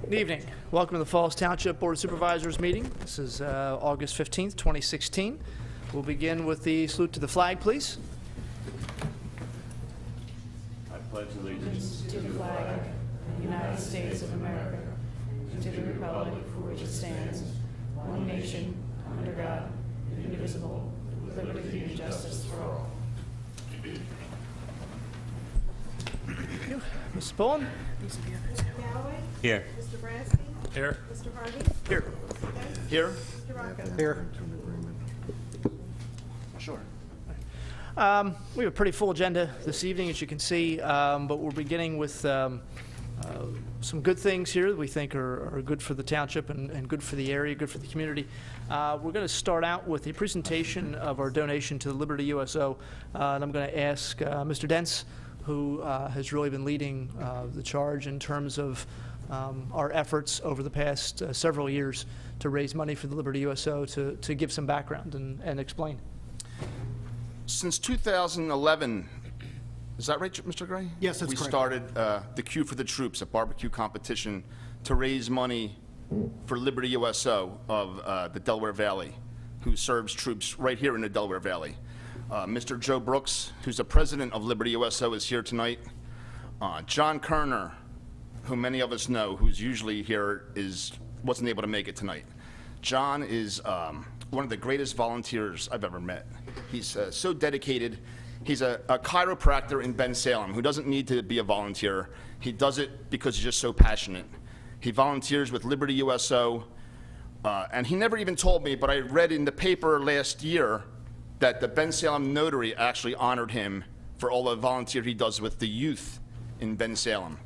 Good evening. Welcome to the Falls Township Board of Supervisors meeting. This is August 15th, 2016. We'll begin with the salute to the flag, please. I pledge allegiance to the flag of the United States of America, and to the republic for which it stands, one nation, under God, indivisible, with liberty and justice for all. Thank you. Mrs. Pullen? Galloway? Here. Mr. Bransky? Here. Mr. Harvey? Here. Here. Mr. Rocco? Here. Sure. We have a pretty full agenda this evening, as you can see, but we're beginning with some good things here that we think are good for the township and good for the area, good for the community. We're going to start out with a presentation of our donation to the Liberty USO, and I'm going to ask Mr. Dents, who has really been leading the charge in terms of our efforts over the past several years to raise money for the Liberty USO, to give some background and explain. Since 2011, is that right, Mr. Gray? Yes, that's correct. We started the Queue for the Troops, a barbecue competition to raise money for Liberty USO of the Delaware Valley, who serves troops right here in the Delaware Valley. Mr. Joe Brooks, who's the president of Liberty USO, is here tonight. John Kerner, who many of us know, who's usually here, wasn't able to make it tonight. John is one of the greatest volunteers I've ever met. He's so dedicated. He's a chiropractor in Bensalem who doesn't need to be a volunteer. He does it because he's just so passionate. He volunteers with Liberty USO, and he never even told me, but I read in the paper last year that the Bensalem Notary actually honored him for all the volunteer he does with the youth in Bensalem.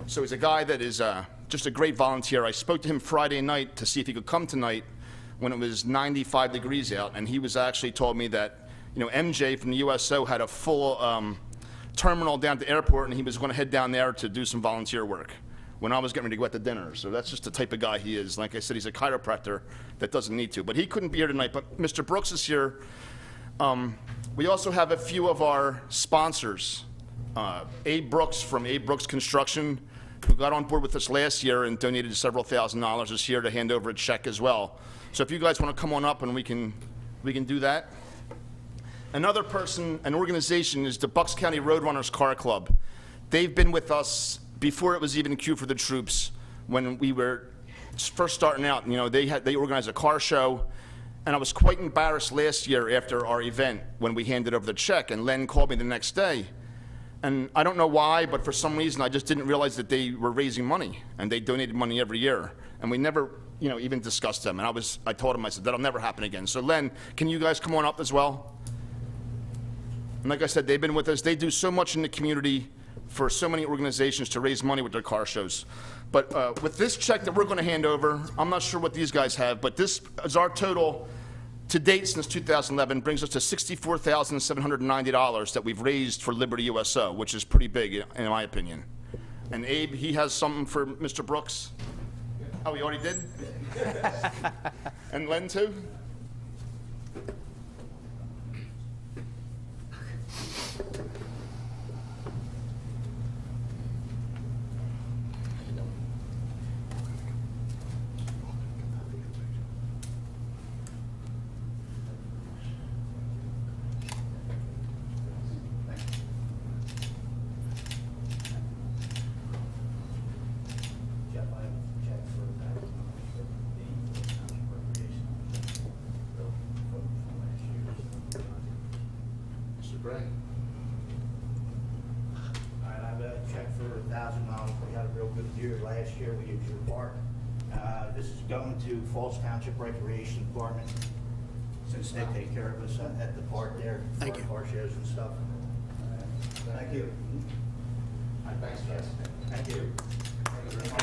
So he's a guy that is just a great volunteer. I spoke to him Friday night to see if he could come tonight when it was 95 degrees out, and he was actually told me that, you know, MJ from the USO had a full terminal down at the airport, and he was going to head down there to do some volunteer work when I was getting ready to go out to dinner. So that's just the type of guy he is. Like I said, he's a chiropractor that doesn't need to. But he couldn't be here tonight, but Mr. Brooks is here. We also have a few of our sponsors. Abe Brooks from Abe Brooks Construction, who got on board with us last year and donated several $1,000s, is here to hand over a check as well. So if you guys want to come on up and we can do that. Another person, an organization, is the Bucks County Roadrunners Car Club. They've been with us before it was even Queue for the Troops. When we were first starting out, you know, they organized a car show, and I was quite embarrassed last year after our event when we handed over the check, and Len called me the next day. And I don't know why, but for some reason I just didn't realize that they were raising money, and they donated money every year, and we never, you know, even discussed them. And I told him, I said, that'll never happen again. So Len, can you guys come on up as well? And like I said, they've been with us. They do so much in the community for so many organizations to raise money with their car shows. But with this check that we're going to hand over, I'm not sure what these guys have, but this is our total to date since 2011, brings us to $64,790 that we've raised for Liberty USO, which is pretty big in my opinion. And Abe, he has something for Mr. Brooks. Oh, he already did? And Len too? Last year we used your park. This is going to Falls Township Recreation Department, since they take care of us at the park there for car shows and stuff. Thank you. Thanks, guys. Thank you. Thank you very much.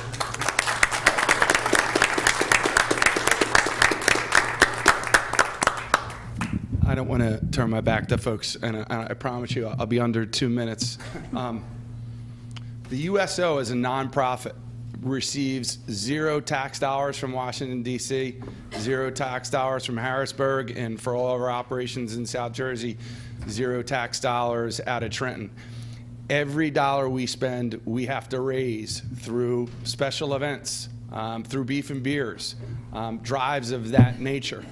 I don't want to turn my back to folks, and I promise you I'll be under 2 minutes. The USO is a nonprofit, receives 0 tax dollars from Washington, D.C., 0 tax dollars from Harrisburg, and for all of our operations in South Jersey, 0 tax dollars out of Trenton. Every dollar we spend, we have to raise through special events, through beef and beers, drives of that nature.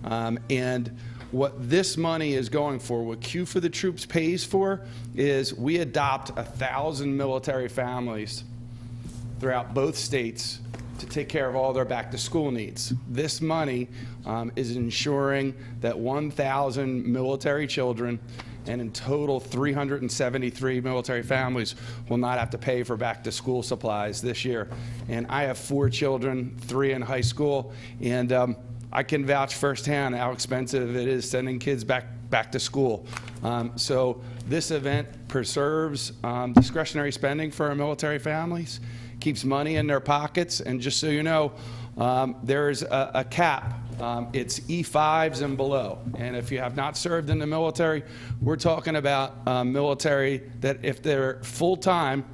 And what this money is going for, what Q for the Troops pays for, is we adopt 1,000 military families throughout both states to take care of all their back-to-school needs. This money is ensuring that 1,000 military children, and in total 373 military families, will not have to pay for back-to-school supplies this year. And I have 4 children, 3 in high school, and I can vouch firsthand how expensive it is sending kids back to school. So this event preserves discretionary spending for our military families, keeps money in their pockets, and just so you know, there's a cap. It's E5s and below. And if you have not served in the military, we're talking about military that if they're full-time,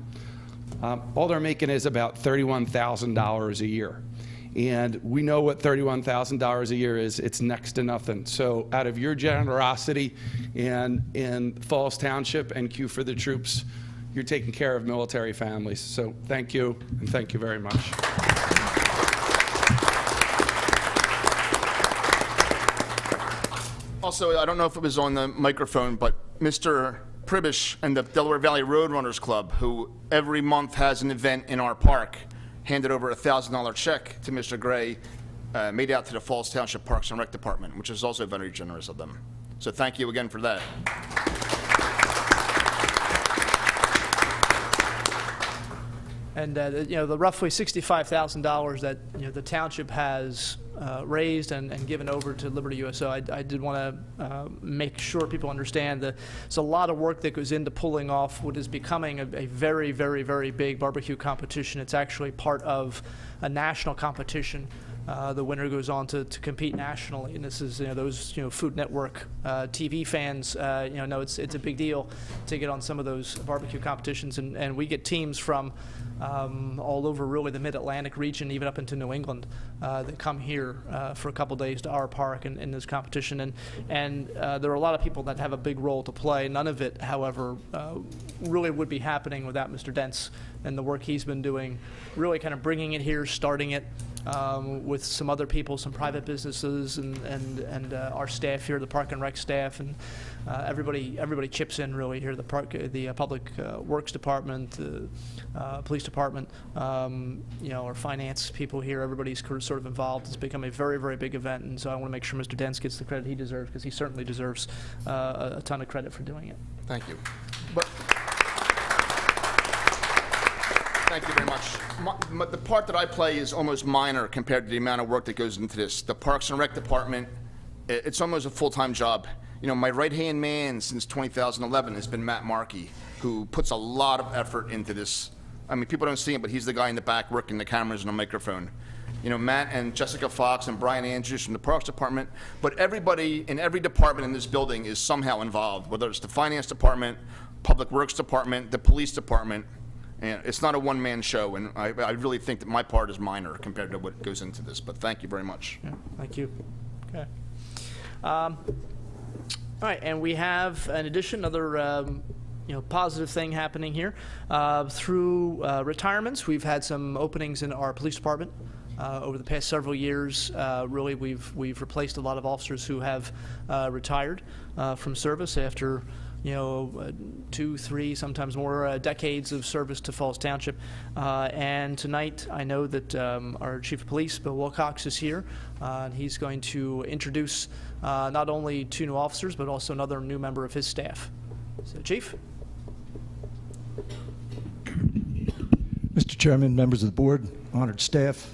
all they're making is about $31,000 a year. And we know what $31,000 a year is. It's next to nothing. So out of your generosity in Falls Township and Q for the Troops, you're taking care of military families. So thank you, and thank you very much. Also, I don't know if it was on the microphone, but Mr. Pribish and the Delaware Valley Roadrunners Club, who every month has an event in our park, handed over a $1,000 check to Mr. Gray, made out to the Falls Township Parks and Rec Department, which is also very generous of them. So thank you again for that. And you know, the roughly $65,000 that the township has raised and given over to Liberty USO, I did want to make sure people understand that there's a lot of work that goes into pulling off what is becoming a very, very, very big barbecue competition. It's actually part of a national competition. The winner goes on to compete nationally, and this is those Food Network TV fans know it's a big deal to get on some of those barbecue competitions, and we get teams from all over really the Mid-Atlantic region, even up into New England, that come here for a couple days to our park in this competition, and there are a lot of people that have a big role to play. None of it, however, really would be happening without Mr. Dents and the work he's been doing, really kind of bringing it here, starting it. With some other people, some private businesses, and our staff here, the Park and Rec staff, and everybody chips in really here. The Public Works Department, the Police Department, our finance people here. Everybody's sort of involved. It's become a very, very big event, and so I want to make sure Mr. Dents gets the credit he deserves, because he certainly deserves a ton of credit for doing it. Thank you. Thank you very much. The part that I play is almost minor compared to the amount of work that goes into this. The Parks and Rec Department, it's almost a full-time job. My right-hand man since 2011 has been Matt Markey, who puts a lot of effort into this. I mean, people don't see him, but he's the guy in the back working the cameras and the microphone. Matt and Jessica Fox and Brian Andrews from the Parks Department, but everybody in every department in this building is somehow involved, whether it's the Finance Department, Public Works Department, the Police Department. And it's not a one-man show, and I really think that my part is minor compared to what goes into this, but thank you very much. Yeah, thank you. Okay. All right, and we have, in addition, another positive thing happening here. Through retirements, we've had some openings in our police department. Over the past several years, really, we've replaced a lot of officers who have retired from service after 2, 3, sometimes more decades of service to Falls Township. And tonight, I know that our Chief of Police, Bill Wilcox, is here. And he's going to introduce not only 2 new officers, but also another new member of his staff. So, Chief. Mr. Chairman, members of the board, honored staff,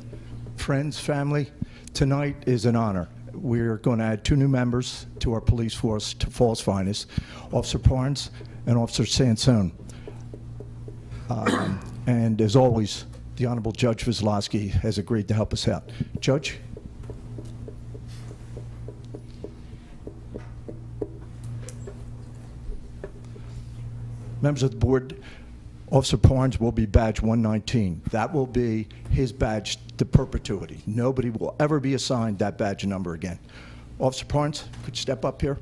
friends, family, tonight is an honor. We're going to add 2 new members to our police force, to Falls Finest, Officer Parnes and Officer Sansone. And as always, the Honorable Judge Kozlowski has agreed to help us out. Judge? Members of the board, Officer Parnes will be badge 119. That will be his badge to perpetuity. Nobody will ever be assigned that badge number again. Officer Parnes, could you step up here?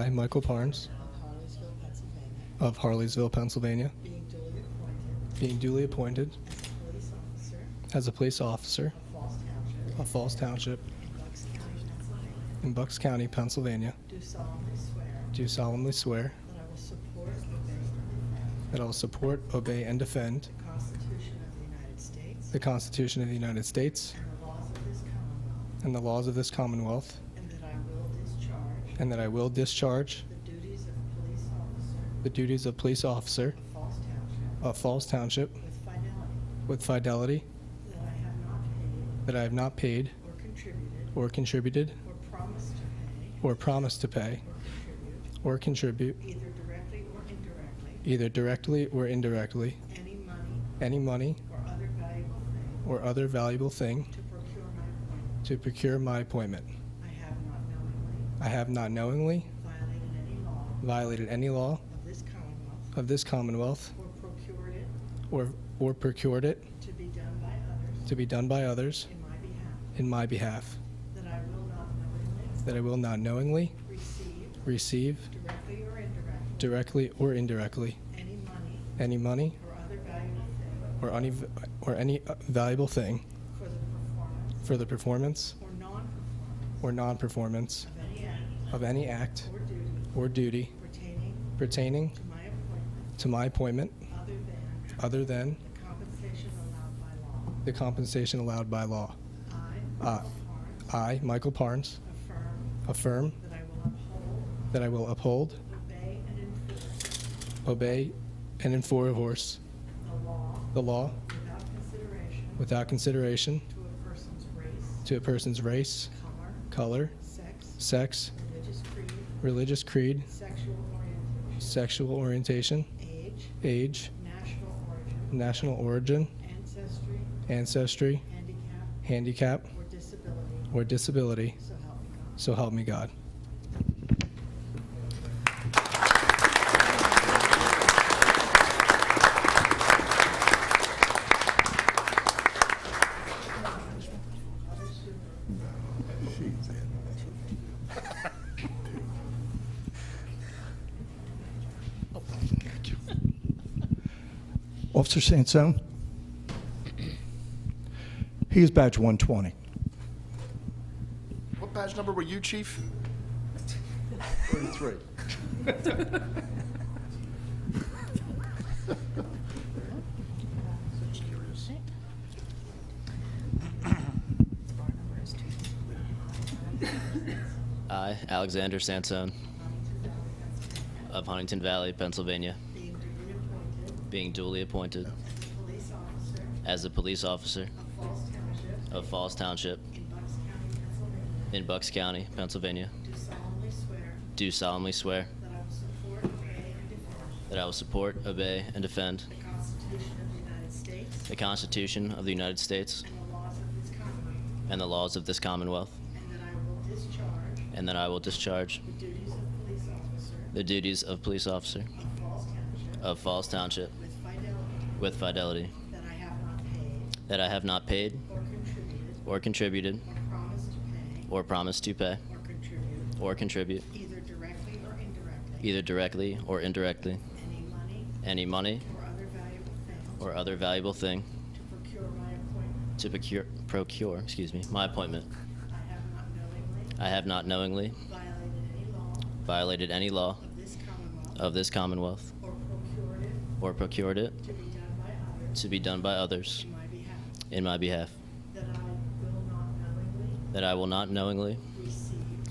I, Michael Parnes, Harleysville, Pennsylvania, of Harleysville, Pennsylvania, being duly appointed being duly appointed as a police officer as a police officer of Falls Township of Falls Township in Bucks County, Pennsylvania, in Bucks County, Pennsylvania, do solemnly swear do solemnly swear that I will support, obey, and defend that I will support, obey, and defend the Constitution of the United States the Constitution of the United States and the laws of this Commonwealth, and the laws of this Commonwealth, and that I will discharge the duties of police officer the duties of police officer of Falls Township of Falls Township with fidelity, with fidelity, that I have not paid that I have not paid or contributed or contributed or promised to pay or contribute either directly or indirectly any money or other valuable thing to procure my appointment. to procure my appointment. I have not knowingly violated any law of this Commonwealth or procured it to be done by others in my behalf, that I will not knowingly receive directly or indirectly any money or any valuable thing for the performance or non-performance of any act or duty pertaining pertaining to my appointment other than the the compensation allowed by law. I, Michael Parnes, Affirm affirm that I will uphold, obey, and enforce the law without consideration to a person's race, color, sex, religious creed, sexual orientation, age, national origin, ancestry, handicap, or disability. So help me God. Officer Sansone. He is badge 120. What badge number were you, Chief? 33. I, Alexander Sansone, of Huntington Valley, Pennsylvania, being duly appointed as a police officer of Falls Township in Bucks County, Pennsylvania, do solemnly swear that I will support, obey, and defend the Constitution of the United States and the laws of this Commonwealth, and that I will discharge the duties of police officer of Falls Township with fidelity, that I have not paid or contributed or promised to pay or contribute either directly or indirectly any money or other valuable thing to procure my appointment. I have not knowingly violated any law of this Commonwealth or procured it to be done by others in my behalf, that I will not knowingly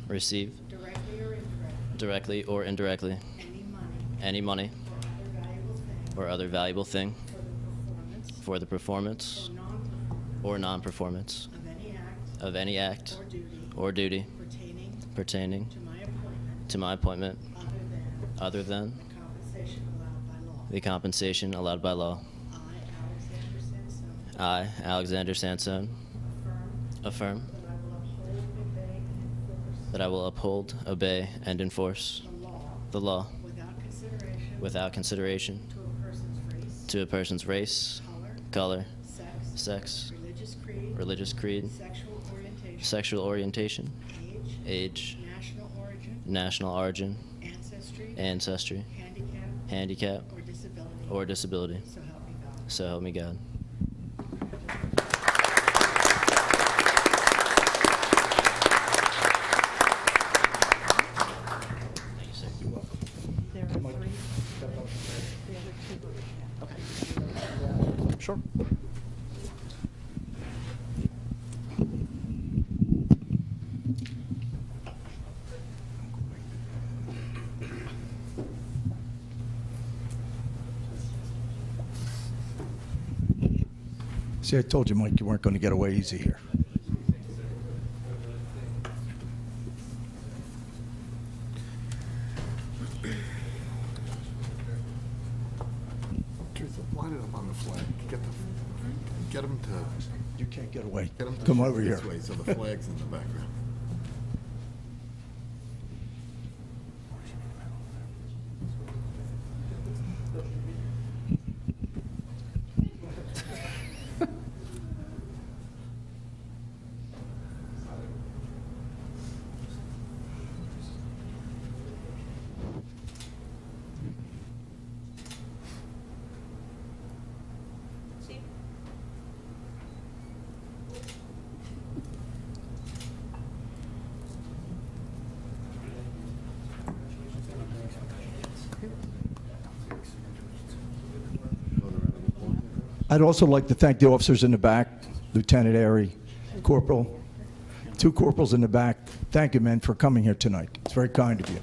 receive directly or indirectly any money or other valuable thing for the performance or non-performance of any act or duty pertaining to my appointment other than the compensation allowed by law. I, Alexander Sansone, affirm that I will uphold, obey, and enforce the law without consideration to a person's race, color, sex, religious creed, sexual orientation, age, national origin, ancestry, handicap, or disability. So help me God. Thank you, sir. There are three. The other two. Sure. See, I told you, Mike, you weren't going to get away easy here. Teresa, line it up on the flag. Get them to. You can't get away. Get 'em to Come shift over here. this way so the flag's in the background. I'd also like to thank the officers in the back, Lieutenant Airy, Corporal, 2 corporals in the back. Thank you, men, for coming here tonight. It's very kind of you.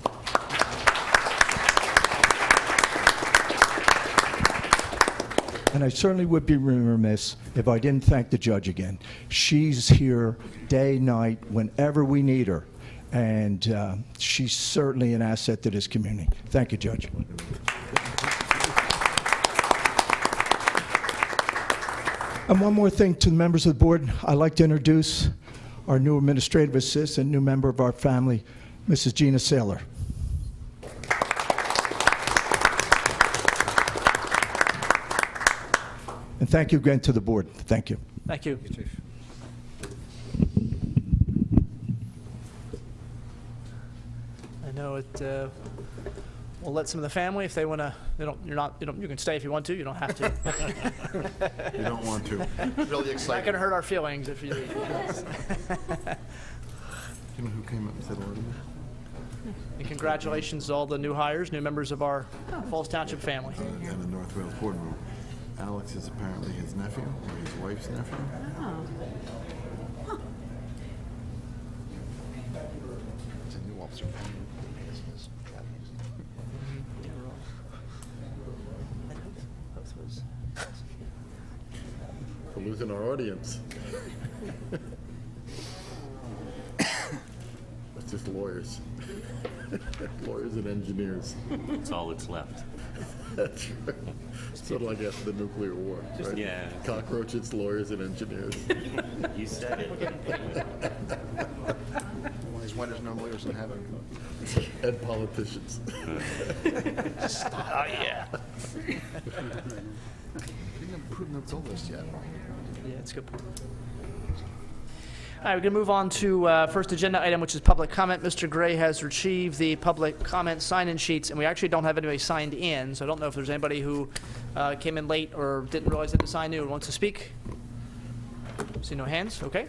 And I certainly would be remiss if I didn't thank the judge again. She's here day, night, whenever we need her. And she's certainly an asset to this community. Thank you, Judge. And one more thing to the members of the board, I'd like to introduce our new administrative assistant, new member of our family, Mrs. Gina Saylor. And thank you again to the board. Thank you. Thank you. I know it. We'll let some of the family, if they want to. You can stay if you want to. You don't have to. You don't want to. Really Not excited. going to hurt our feelings if you leave. You know who came up and said hello to me? And congratulations to all the new hires, new members of our Falls Township family. And the North Wales boardroom. Alex is apparently his nephew, or his wife's nephew. It's a new officer. We're losing our audience. It's just lawyers. Lawyers and engineers. That's all that's left. That's right. Sort of like after the nuclear war, right? Yeah. Cockroaches, lawyers, and engineers. You said it. One of these winners, no lawyers in heaven. And politicians. Oh, yeah. We didn't approve the bill list yet. Yeah, it's a good point. All right, we're going to move on to first agenda item, which is public comment. Mr. Gray has retrieved the public comment sign-in sheets, and we actually don't have anybody signed in, so I don't know if there's anybody who came in late or didn't realize they had to sign in or wants to speak. See no hands? Okay.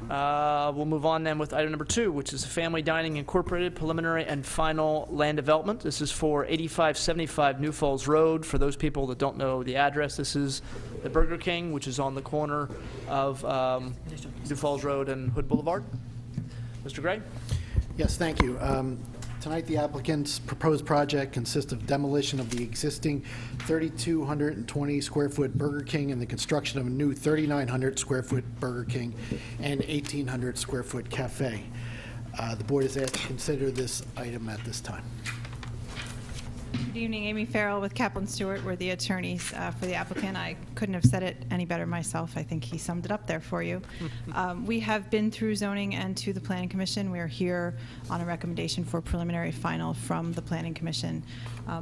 We'll move on then with item number 2, which is Family Dining Incorporated preliminary and final land development. This is for 8575 New Falls Road. For those people that don't know the address, this is the Burger King, which is on the corner of New Falls Road and Hood Boulevard. Mr. Gray? Yes, thank you. Tonight, the applicant's proposed project consists of demolition of the existing 3,220 square foot Burger King and the construction of a new 3,900 square foot Burger King and 1,800 square foot cafe. The board is asked to consider this item at this time. Good evening, Amy Farrell with Kaplan Stewart. We're the attorneys for the applicant. I couldn't have said it any better myself. I think he summed it up there for you. We have been through zoning and to the Planning Commission. We are here on a recommendation for preliminary final from the Planning Commission.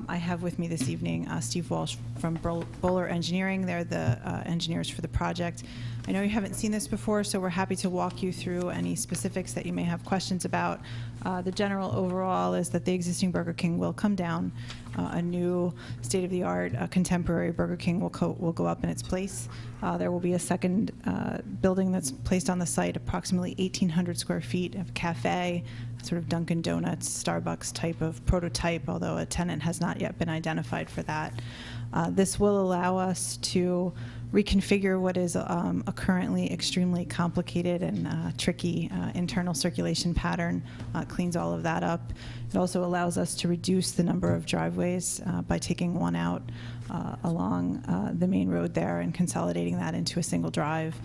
I have with me this evening Steve Walsh from Bowler Engineering. They're the engineers for the project. I know you haven't seen this before, so we're happy to walk you through any specifics that you may have questions about. The general overall is that the existing Burger King will come down. A new state-of-the-art contemporary Burger King will go up in its place. There will be a second building that's placed on the site, approximately 1,800 square feet of cafe, sort of Dunkin' Donuts, Starbucks type of prototype, although a tenant has not yet been identified for that. This will allow us to reconfigure what is a currently extremely complicated and tricky internal circulation pattern, cleans all of that up. It also allows us to reduce the number of driveways by taking one out along the main road there and consolidating that into a single drive.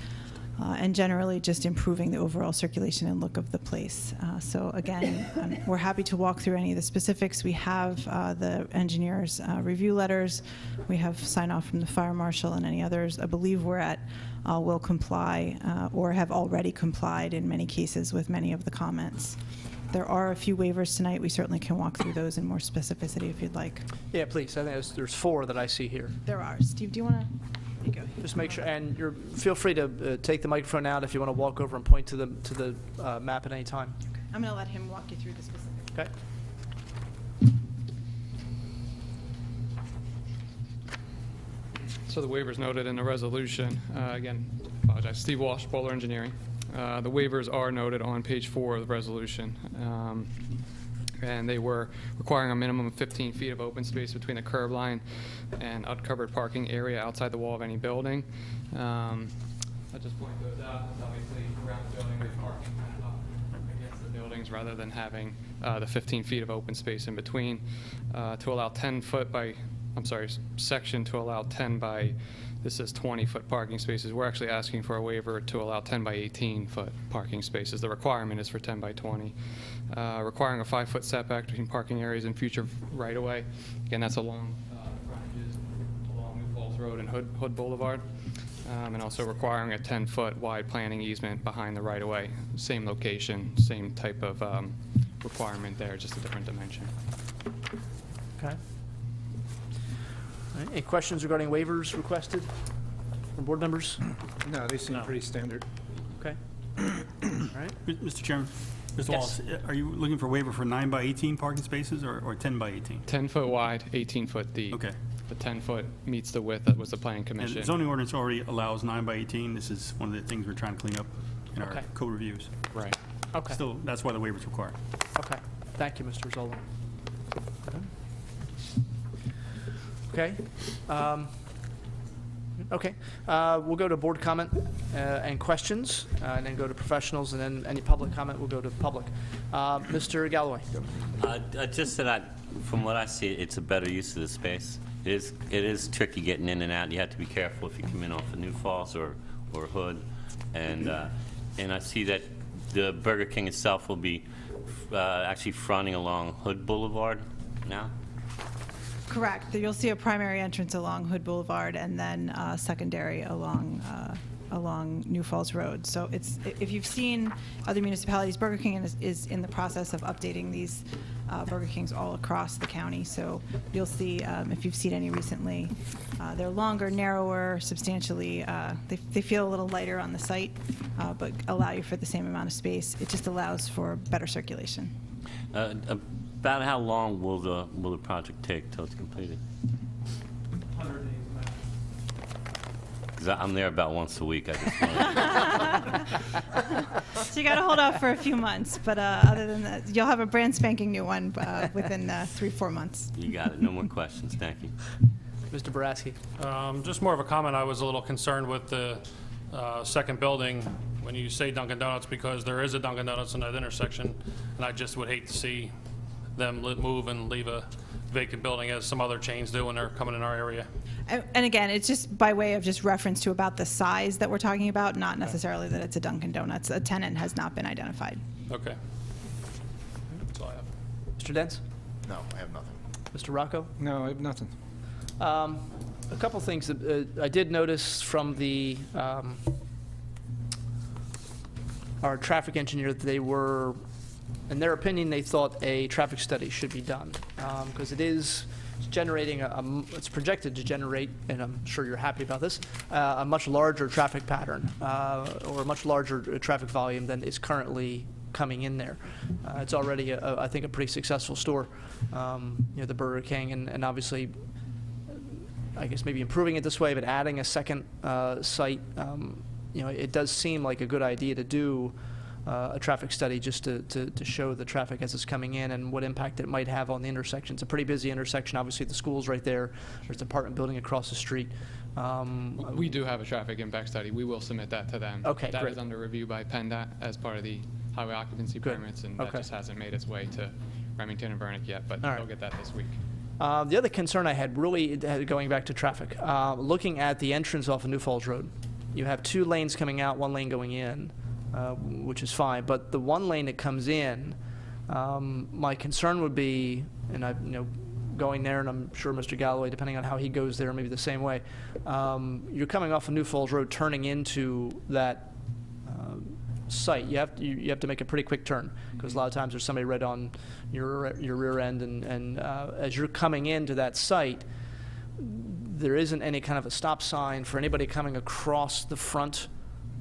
And generally just improving the overall circulation and look of the place. So again, we're happy to walk through any of the specifics. We have the engineers' review letters. We have sign off from the fire marshal and any others. I believe we're at will comply or have already complied in many cases with many of the comments. There are a few waivers tonight. We certainly can walk through those in more specificity if you'd like. Yeah, please. I think there's 4 that I see here. There are. Steve, do you want to? You go. Just make sure, and feel free to take the microphone out if you want to walk over and point to the map at any time. Okay. I'm going to let him walk you through the specifics. Okay. So the waivers noted in the resolution. Again, apologize. Steve Walsh, Bowler Engineering. The waivers are noted on page 4 of the resolution. And they were requiring a minimum of 15 feet of open space between the curb line and uncovered parking area outside the wall of any building. I'll just point those out. It's obviously around the building, we park kind of up against the buildings rather than having the 15 feet of open space in between. To allow 10-foot by, section to allow 10 by, this is 20-foot parking spaces. We're actually asking for a waiver to allow 10 by 18-foot parking spaces. The requirement is for 10 by 20. Requiring a 5-foot setback between parking areas and future right-of-way. Again, that's along frontages along New Falls Road and Hood Boulevard. And also requiring a 10-foot wide planning easement behind the right-of-way. Same location, same type of requirement there, just a different dimension. Okay. All right. Any questions regarding waivers requested from board members? No, they seem pretty standard. Okay. All right. Mr. Chairman, Mr. Yes. Wallace, are you looking for waiver for 9 by 18 parking spaces or 10 by 18? 10-foot wide, 18-foot deep. Okay. The 10-foot meets the width that was the planning And commission. the zoning ordinance already allows 9 by 18. This is one of the things we're trying to clean up in our Okay. code reviews. Right. Okay. Still, that's why the waiver's required. Okay. Thank you, Mr. Zola. Okay. Okay. We'll go to board comment and questions, and then go to professionals, and then any public comment will go to public. Mr. Galloway. Just that, from what I see, it's a better use of the space. It is tricky getting in and out. You have to be careful if you come in off of New Falls or Hood, and I see that the Burger King itself will be actually fronting along Hood Boulevard now. Correct. You'll see a primary entrance along Hood Boulevard and then secondary along New Falls Road. So it's, if you've seen other municipalities, Burger King is in the process of updating these Burger Kings all across the county. So you'll see, if you've seen any recently, they're longer, narrower, substantially, they feel a little lighter on the site, but allow you for the same amount of space. It just allows for better circulation. About how long will the project take till it's completed? 100 days max. Because I'm there about once a week. I just So you got to hold off for a few months, but other than that, you'll have a brand spanking new one within 3-4 months. You got it. No more questions. Thank you. Mr. Boraski. Just more of a comment. I was a little concerned with the second building when you say Dunkin' Donuts, because there is a Dunkin' Donuts in that intersection, and I just would hate to see them move and leave a vacant building as some other chains do when they're coming in our area. And again, it's just by way of just reference to about the size that we're talking about, not necessarily that it's a Dunkin' Donuts. A tenant has not been identified. Okay. That's all I have. Mr. Dents? No, I have nothing. Mr. Rocco? No, I have nothing. A couple things that I did notice from the our traffic engineer, that they were, in their opinion, they thought a traffic study should be done because it's generating it's projected to generate, and I'm sure you're happy about this, a much larger traffic pattern or a much larger traffic volume than is currently coming in there. It's already, I think, a pretty successful store, the Burger King, and obviously, I guess maybe improving it this way, but adding a second site, it does seem like a good idea to do a traffic study just to show the traffic as it's coming in and what impact it might have on the intersection. It's a pretty busy intersection. Obviously, the school's right there. There's an apartment building across the street. We do have a traffic impact study. We will submit that to them. Okay, That great. is under review by PennDOT as part of the highway occupancy permits, and that Okay. just hasn't made its way to Remington and Vernick yet, but All right. they'll get that this week. The other concern I had, really, going back to traffic, looking at the entrance off of New Falls Road, you have 2 lanes coming out, 1 lane going in, which is fine. But the 1 lane that comes in, my concern would be, and going there, and I'm sure Mr. Galloway, depending on how he goes there, maybe the same way. You're coming off of New Falls Road, turning into that site. You have to make a pretty quick turn because a lot of times there's somebody right on your rear end, and as you're coming into that site, there isn't any kind of a stop sign for anybody coming across the front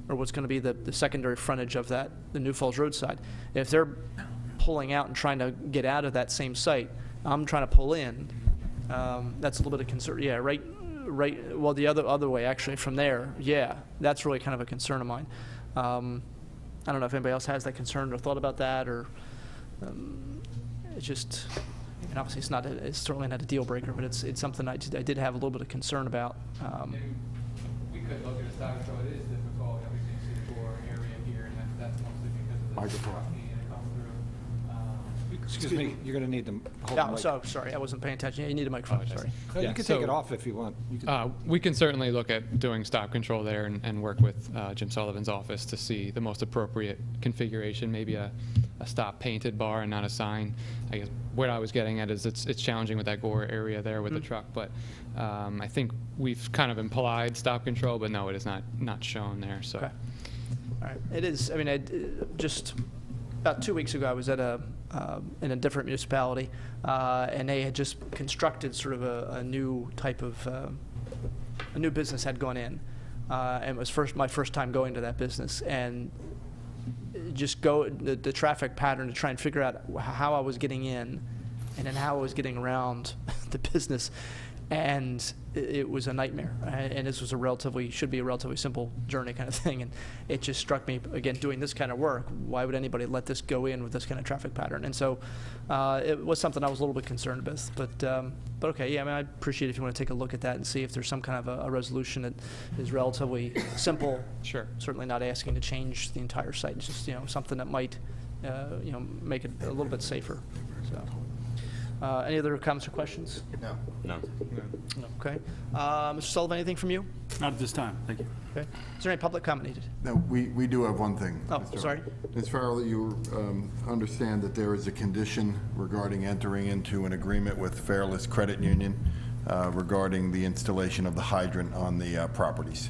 or what's going to be the secondary frontage of the New Falls Road side. If they're pulling out and trying to get out of that same site, I'm trying to pull in. That's a little bit of concern. Yeah, right. Well, the other way actually from there. Yeah, that's really kind of a concern of mine. I don't know if anybody else has that concern or thought about that, or it's just, and obviously it's certainly not a deal breaker, but it's something I did have a little bit of concern about. We could look at a stop control. It is difficult. Obviously, you see the door area here, and that's mostly because of the Microphone. trucking and it comes through. Excuse me, you're going to need to hold the Oh, mic. so sorry, I wasn't paying attention. Yeah, you need a microphone. Apologize. Sorry. No, Yeah, you can so- take it off if you want. You can- We can certainly look at doing stop control there and work with Jim Sullivan's office to see the most appropriate configuration, maybe a stop painted bar and not a sign. I guess what I was getting at is it's challenging with that gore area there with the truck, but I think we've kind of implied stop control, but no, it is not shown there. So. Okay. All right. It is. I mean, just about 2 weeks ago, I was at in a different municipality, and they had just constructed sort of a new type of a new business had gone in, and it was my first time going to that business, and just the traffic pattern to try and figure out how I was getting in, and then how I was getting around the business. And it was a nightmare. And this was should be a relatively simple journey kind of thing. And it just struck me, again, doing this kind of work, why would anybody let this go in with this kind of traffic pattern? And so it was something I was a little bit concerned with. But okay, yeah, I mean, I'd appreciate if you want to take a look at that and see if there's some kind of a resolution that is relatively simple. Sure. Certainly not asking to change the entire site. It's just, something that might, make it a little bit safer. So. Any other comments or questions? No. No. Okay. Mr. Sullivan, anything from you? Not at this time, thank you. Okay. Is there any public comment needed? No, we do have one thing. Oh, Mr. sorry. Ms. Farrell, you understand that there is a condition regarding entering into an agreement with Fairless Credit Union regarding the installation of the hydrant on the properties.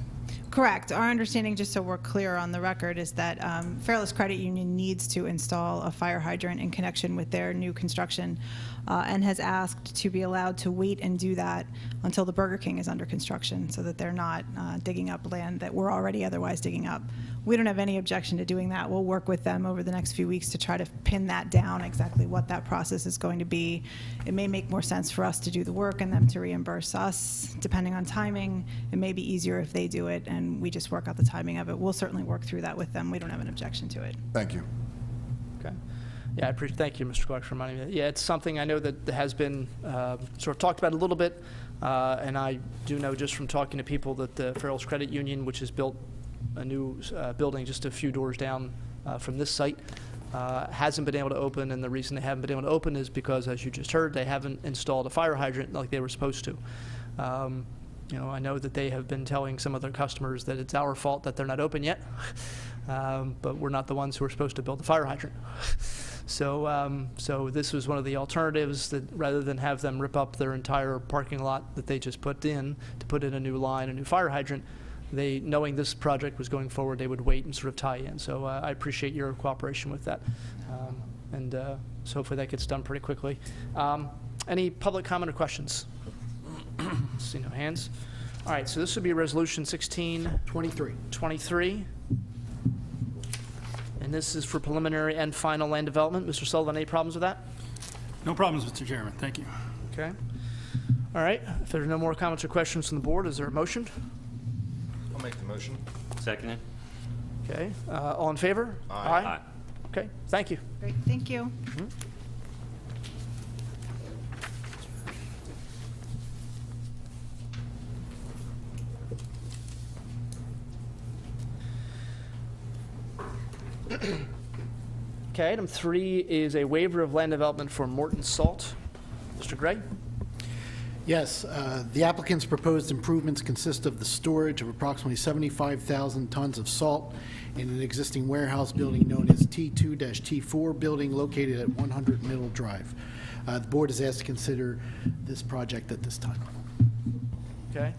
Correct. Our understanding, just so we're clear on the record, is that Fairless Credit Union needs to install a fire hydrant in connection with their new construction and has asked to be allowed to wait and do that until the Burger King is under construction so that they're not digging up land that we're already otherwise digging up. We don't have any objection to doing that. We'll work with them over the next few weeks to try to pin that down, exactly what that process is going to be. It may make more sense for us to do the work and them to reimburse us, depending on timing. It may be easier if they do it and we just work out the timing of it. We'll certainly work through that with them. We don't have an objection to it. Thank you. Okay. Yeah, I appreciate. Thank you, Mr. Clark, for reminding me. Yeah, it's something I know that has been sort of talked about a little bit, and I do know just from talking to people that the Fairless Credit Union, which has built a new building just a few doors down from this site, hasn't been able to open, and the reason they haven't been able to open is because, as you just heard, they haven't installed a fire hydrant like they were supposed to. I know that they have been telling some of their customers that it's our fault that they're not open yet, but we're not the ones who are supposed to build the fire hydrant. So this was one of the alternatives, that rather than have them rip up their entire parking lot that they just put in to put in a new line, a new fire hydrant, they, knowing this project was going forward, they would wait and sort of tie in. So I appreciate your cooperation with that. So hopefully that gets done pretty quickly. Any public comment or questions? See no hands. All right, so this would be Resolution 1623. And this is for preliminary and final land development. Mr. Sullivan, any problems with that? No problems, Mr. Chairman. Thank you. Okay. All right, if there are no more comments or questions from the board, is there a motion? I'll make the motion. Second it? Okay, all in favor? Aye. Okay, thank you. Great, thank you. Okay, item 3 is a waiver of land development for Morton Salt. Mr. Gregg? Yes, the applicant's proposed improvements consist of the storage of approximately 75,000 tons of salt in an existing warehouse building known as T2-T4 building located at 100 Middle Drive. The board is asked to consider this project at this time. Okay.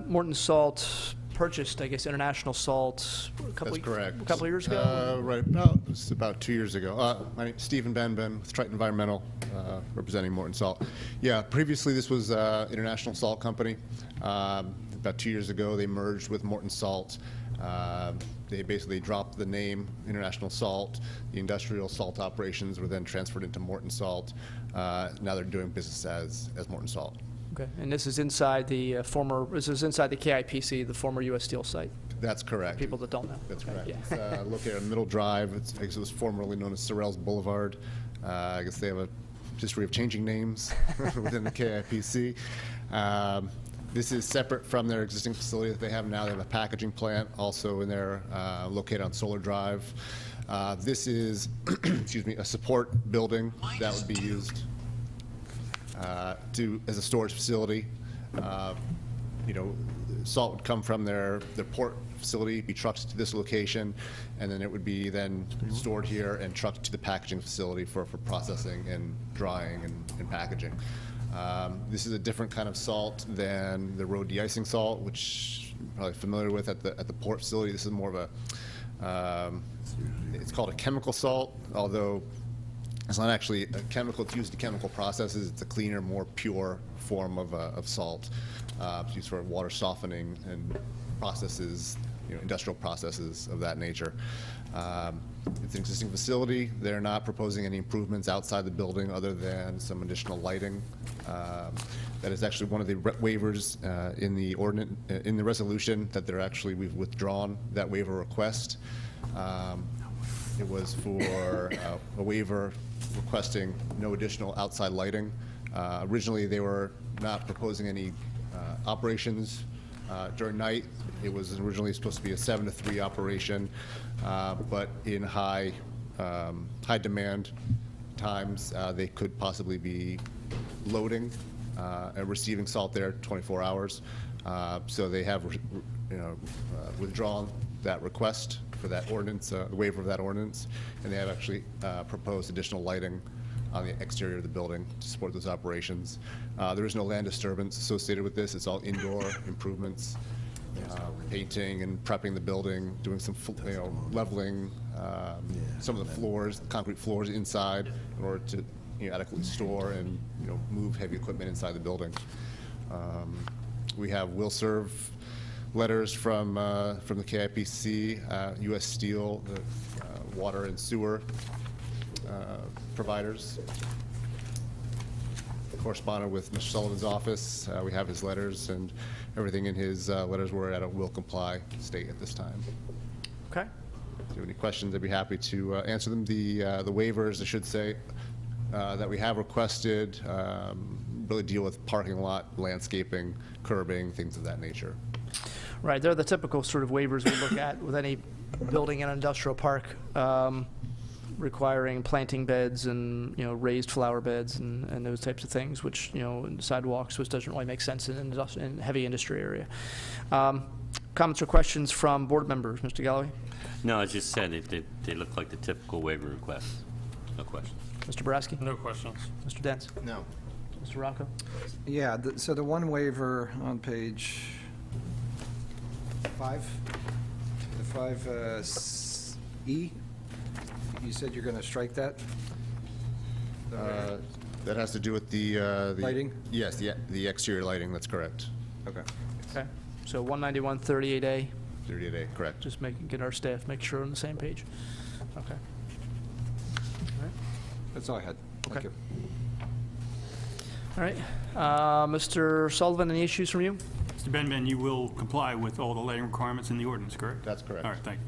Morton Salt purchased, I guess, International Salt a couple That's correct. A couple of years ago? Right, it's about 2 years ago. My name's Stephen Benben with Triton Environmental, representing Morton Salt. Yeah, previously this was International Salt Company. About 2 years ago, they merged with Morton Salt. They basically dropped the name International Salt. The industrial salt operations were then transferred into Morton Salt. Now they're doing business as Morton Salt. Okay, and this is inside the this is inside the KIPC, the former U.S. Steel site. That's correct. People that don't know. That's Okay, correct. yeah. It's located on Middle Drive. I guess it was formerly known as Sorrells Boulevard. I guess they have a history of changing names within the KIPC. This is separate from their existing facility that they have now. They have a packaging plant also in there, located on Solar Drive. This is, excuse me, a support building that would be used as a storage facility. Salt would come from their port facility, be trucked to this location, and then it would be then stored here and trucked to the packaging facility for processing and drying and packaging. This is a different kind of salt than the road de-icing salt, which you're probably familiar with at the port facility. This is more of a, it's called a chemical salt, although it's not actually a chemical. It's used in chemical processes. It's a cleaner, more pure form of salt. It's used for water softening and processes, industrial processes of that nature. It's an existing facility. They're not proposing any improvements outside the building other than some additional lighting. That is actually one of the waivers in the resolution that we've withdrawn that waiver request. It was for a waiver requesting no additional outside lighting. Originally, they were not proposing any operations during night. It was originally supposed to be a 7 to 3 operation, but in high demand times, they could possibly be loading and receiving salt there 24 hours. So they have withdrawn that request for that ordinance, the waiver of that ordinance, and they have actually proposed additional lighting on the exterior of the building to support those operations. There is no land disturbance associated with this. It's all indoor improvements, painting and prepping the building, doing some leveling some of the floors, concrete floors inside in order to adequately store and move heavy equipment inside the building. We have will serve letters from the KIPC, U.S. Steel, the water and sewer providers. Corresponded with Mr. Sullivan's office. We have his letters, and everything in his letters were at a will comply state at this time. Okay. If you have any questions, I'd be happy to answer them. The waivers, I should say, that we have requested really deal with parking lot, landscaping, curbing, things of that nature. Right, they're the typical sort of waivers we look at with any building in an industrial park, requiring planting beds and raised flower beds and those types of things, which and sidewalks, which doesn't really make sense in heavy industry area. comments or questions from board members? Mr. Galloway? No, as you said, they look like the typical waiver requests. No questions. Mr. Boraski? No questions. Mr. Dents? No. Mr. Rocco? Yeah, so the one waiver on page 5, the 5E, you said you're going to strike that? That has to do with the Lighting? Yes, the exterior lighting, that's correct. Okay. Okay. So 19138A, 38A, correct. just get our staff, make sure we're on the same page. Okay. All right. That's all I had. Thank Okay. you. All right. Mr. Sullivan, any issues from you? Mr. Benben, you will comply with all the lighting requirements in the ordinance, correct? That's correct. All right, thank you.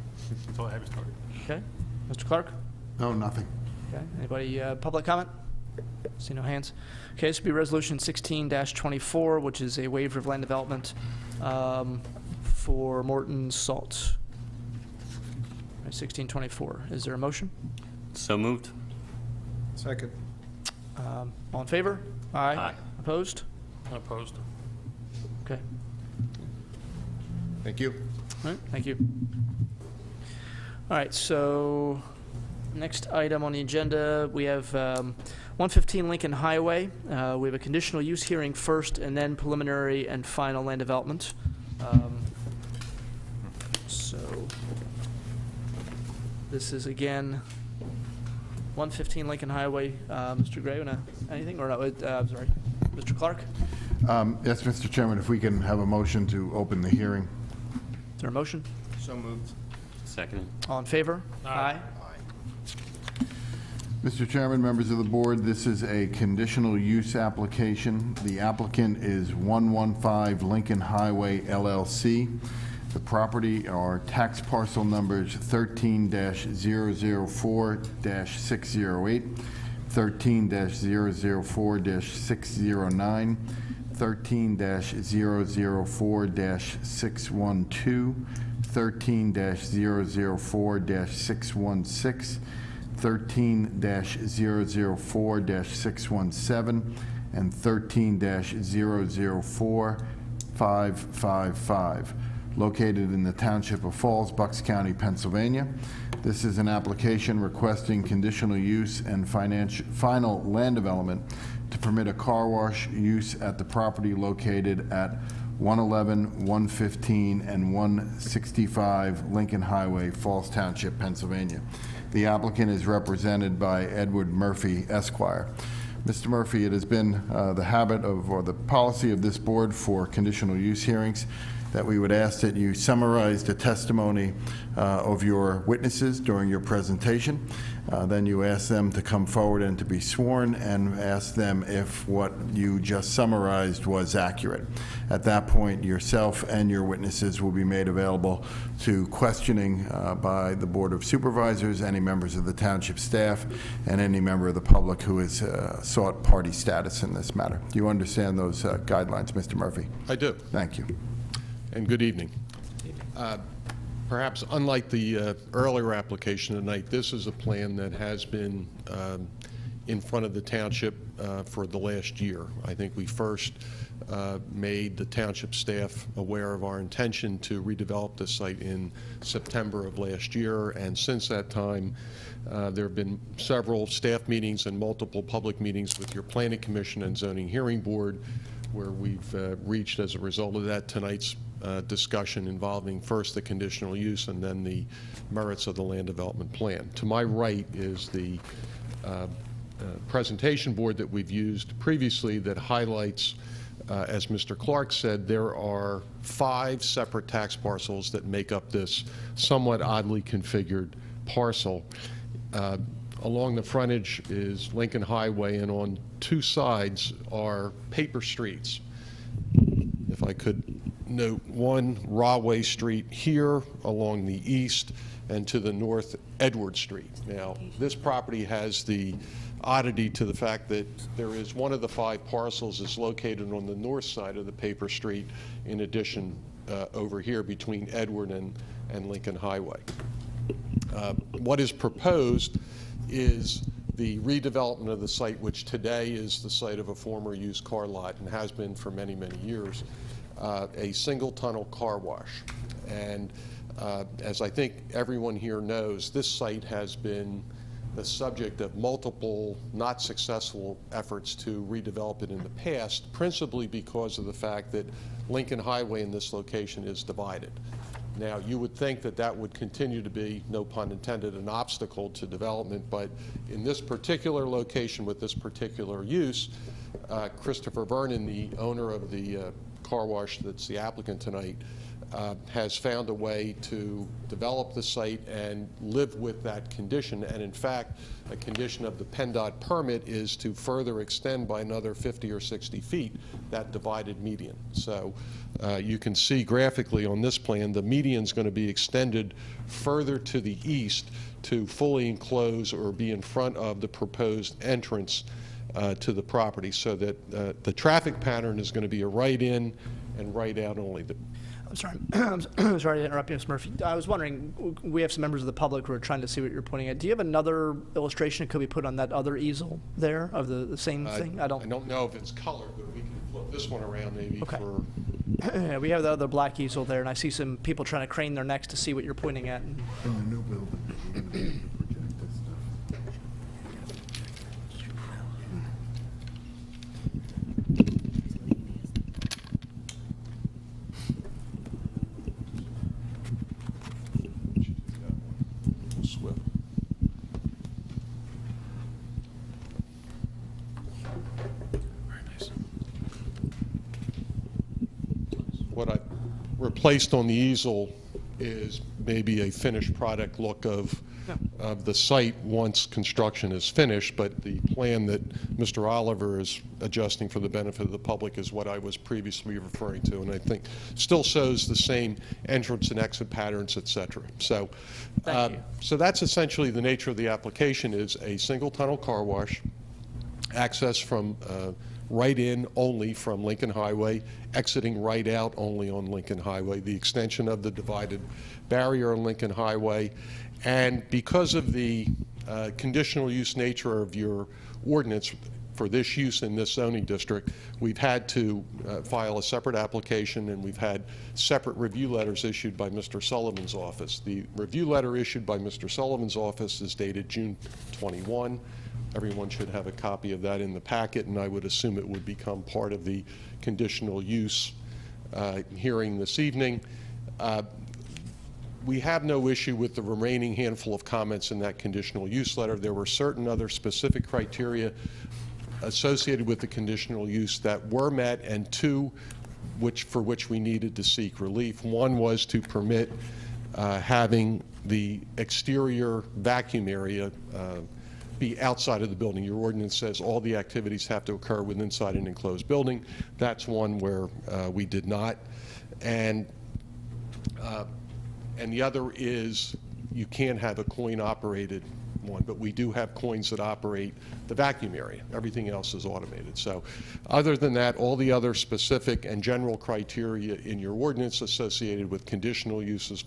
That's all I have, Mr. Carter. Okay. Mr. Clark? No, nothing. Okay. Anybody, public comment? See no hands. Okay, this will be Resolution 16-24, which is a waiver of land development for Morton Salt. All right, 1624. Is there a motion? So moved. Second. All in favor? Aye. Aye. Opposed? Opposed. Okay. Thank you. All right, thank you. All right, so next item on the agenda, we have 115 Lincoln Highway. We have a conditional use hearing first and then preliminary and final land development. So this is again 115 Lincoln Highway. Mr. Gray, anything? Or no, I'm sorry, Mr. Clark? Yes, Mr. Chairman, if we can have a motion to open the hearing. Is there a motion? So moved. Second. All in favor? Aye. Mr. Chairman, members of the board, this is a conditional use application. The applicant is 115 Lincoln Highway LLC. The property are tax parcel numbers 13-004-608, 13-004-609, 13-004-612, 13-004-616, 13-004-617, and 13-004-555, located in the Township of Falls, Bucks County, Pennsylvania. This is an application requesting conditional use and final land development to permit a car wash use at the property located at 111, 115, and 165 Lincoln Highway, Falls Township, Pennsylvania. The applicant is represented by Edward Murphy, Esquire. Mr. Murphy, it has been the habit of, or the policy of this board for conditional use hearings that we would ask that you summarize the testimony of your witnesses during your presentation. Then you ask them to come forward and to be sworn and ask them if what you just summarized was accurate. At that point, yourself and your witnesses will be made available to questioning by the Board of Supervisors, any members of the township staff, and any member of the public who has sought party status in this matter. Do you understand those guidelines, Mr. Murphy? I do. Thank you. And good evening. Perhaps unlike the earlier application tonight, this is a plan that has been in front of the township for the last year. I think we first made the township staff aware of our intention to redevelop the site in September of last year, and since that time there have been several staff meetings and multiple public meetings with your Planning Commission and Zoning Hearing Board, where we've reached, as a result of that, tonight's discussion involving first the conditional use and then the merits of the land development plan. To my right is the presentation board that we've used previously that highlights, as Mr. Clark said, there are 5 separate tax parcels that make up this somewhat oddly configured parcel. Along the frontage is Lincoln Highway, and on 2 sides are paper streets. If I could note, one, Rahway Street here along the east, and to the north, Edward Street. Now, this property has the oddity to the fact that there is one of the 5 parcels is located on the north side of the paper street, in addition over here between Edward and Lincoln Highway. What is proposed is the redevelopment of the site, which today is the site of a former used car lot and has been for many, many years, a single tunnel car wash. And as I think everyone here knows, this site has been the subject of multiple not successful efforts to redevelop it in the past, principally because of the fact that Lincoln Highway in this location is divided. Now, you would think that that would continue to be, no pun intended, an obstacle to development, but in this particular location with this particular use, Christopher Vernon, the owner of the car wash that's the applicant tonight, has found a way to develop the site and live with that condition. And in fact, a condition of the PennDOT permit is to further extend by another 50 or 60 feet that divided median. So you can see graphically on this plan, the median is going to be extended further to the east to fully enclose or be in front of the proposed entrance to the property, so that the traffic pattern is going to be a right in and right out only. I'm sorry. I'm sorry to interrupt you, Ms. Murphy. I was wondering, we have some members of the public who are trying to see what you're pointing at. Do you have another illustration that could be put on that other easel there of the same thing? I don't know if it's colored, but we can flip this one around maybe for... Yeah, we have the other black easel there, and I see some people trying to crane their necks to see what you're pointing at. In the new building, we're going to project this stuff. What I replaced on the easel is maybe a finished product look of the site once construction is finished, but the plan that Mr. Oliver is adjusting for the benefit of the public is what I was previously referring to, and I think still shows the same entrance and exit patterns, et cetera. So, so that's essentially the nature of the application, is a single tunnel car wash, access from right in only from Lincoln Highway, exiting right out only on Lincoln Highway, the extension of the divided barrier on Lincoln Highway. And because of the conditional use nature of your ordinance for this use in this zoning district, we've had to file a separate application, and we've had separate review letters issued by Mr. Sullivan's office. The review letter issued by Mr. Sullivan's office is dated June 21. Everyone should have a copy of that in the packet, and I would assume it would become part of the conditional use hearing this evening. We have no issue with the remaining handful of comments in that conditional use letter. There were certain other specific criteria associated with the conditional use that were met, and two for which we needed to seek relief. One was to permit having the exterior vacuum area be outside of the building. Your ordinance says all the activities have to occur within inside an enclosed building. That's one where we did not. And the other is you can't have a coin-operated one, but we do have coins that operate the vacuum area. Everything else is automated. So other than that, all the other specific and general criteria in your ordinance associated with conditional uses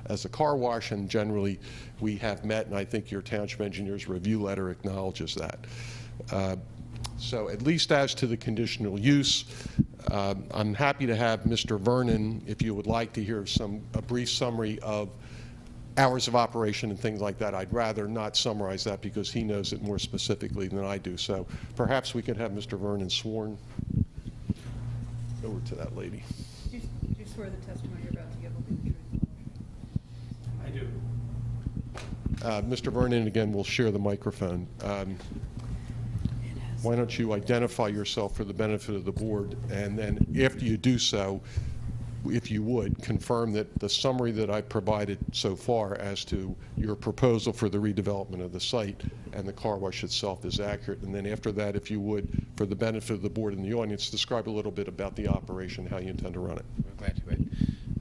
as a car wash, and generally we have met, and I think your township engineer's review letter acknowledges that. So at least as to the conditional use, I'm happy to have Mr. Vernon, if you would like to hear a brief summary of hours of operation and things like that. I'd rather not summarize that because he knows it more specifically than I do. So perhaps we could have Mr. Vernon sworn. Over to that lady. Do you swear the testimony you're about to give will be the truth? I do. Mr. Vernon, again, will share the microphone. Why don't you identify yourself for the benefit of the board, and then after you do so, if you would, confirm that the summary that I provided so far as to your proposal for the redevelopment of the site and the car wash itself is accurate. And then after that, if you would, for the benefit of the board and the audience, describe a little bit about the operation, how you intend to run it. Glad to.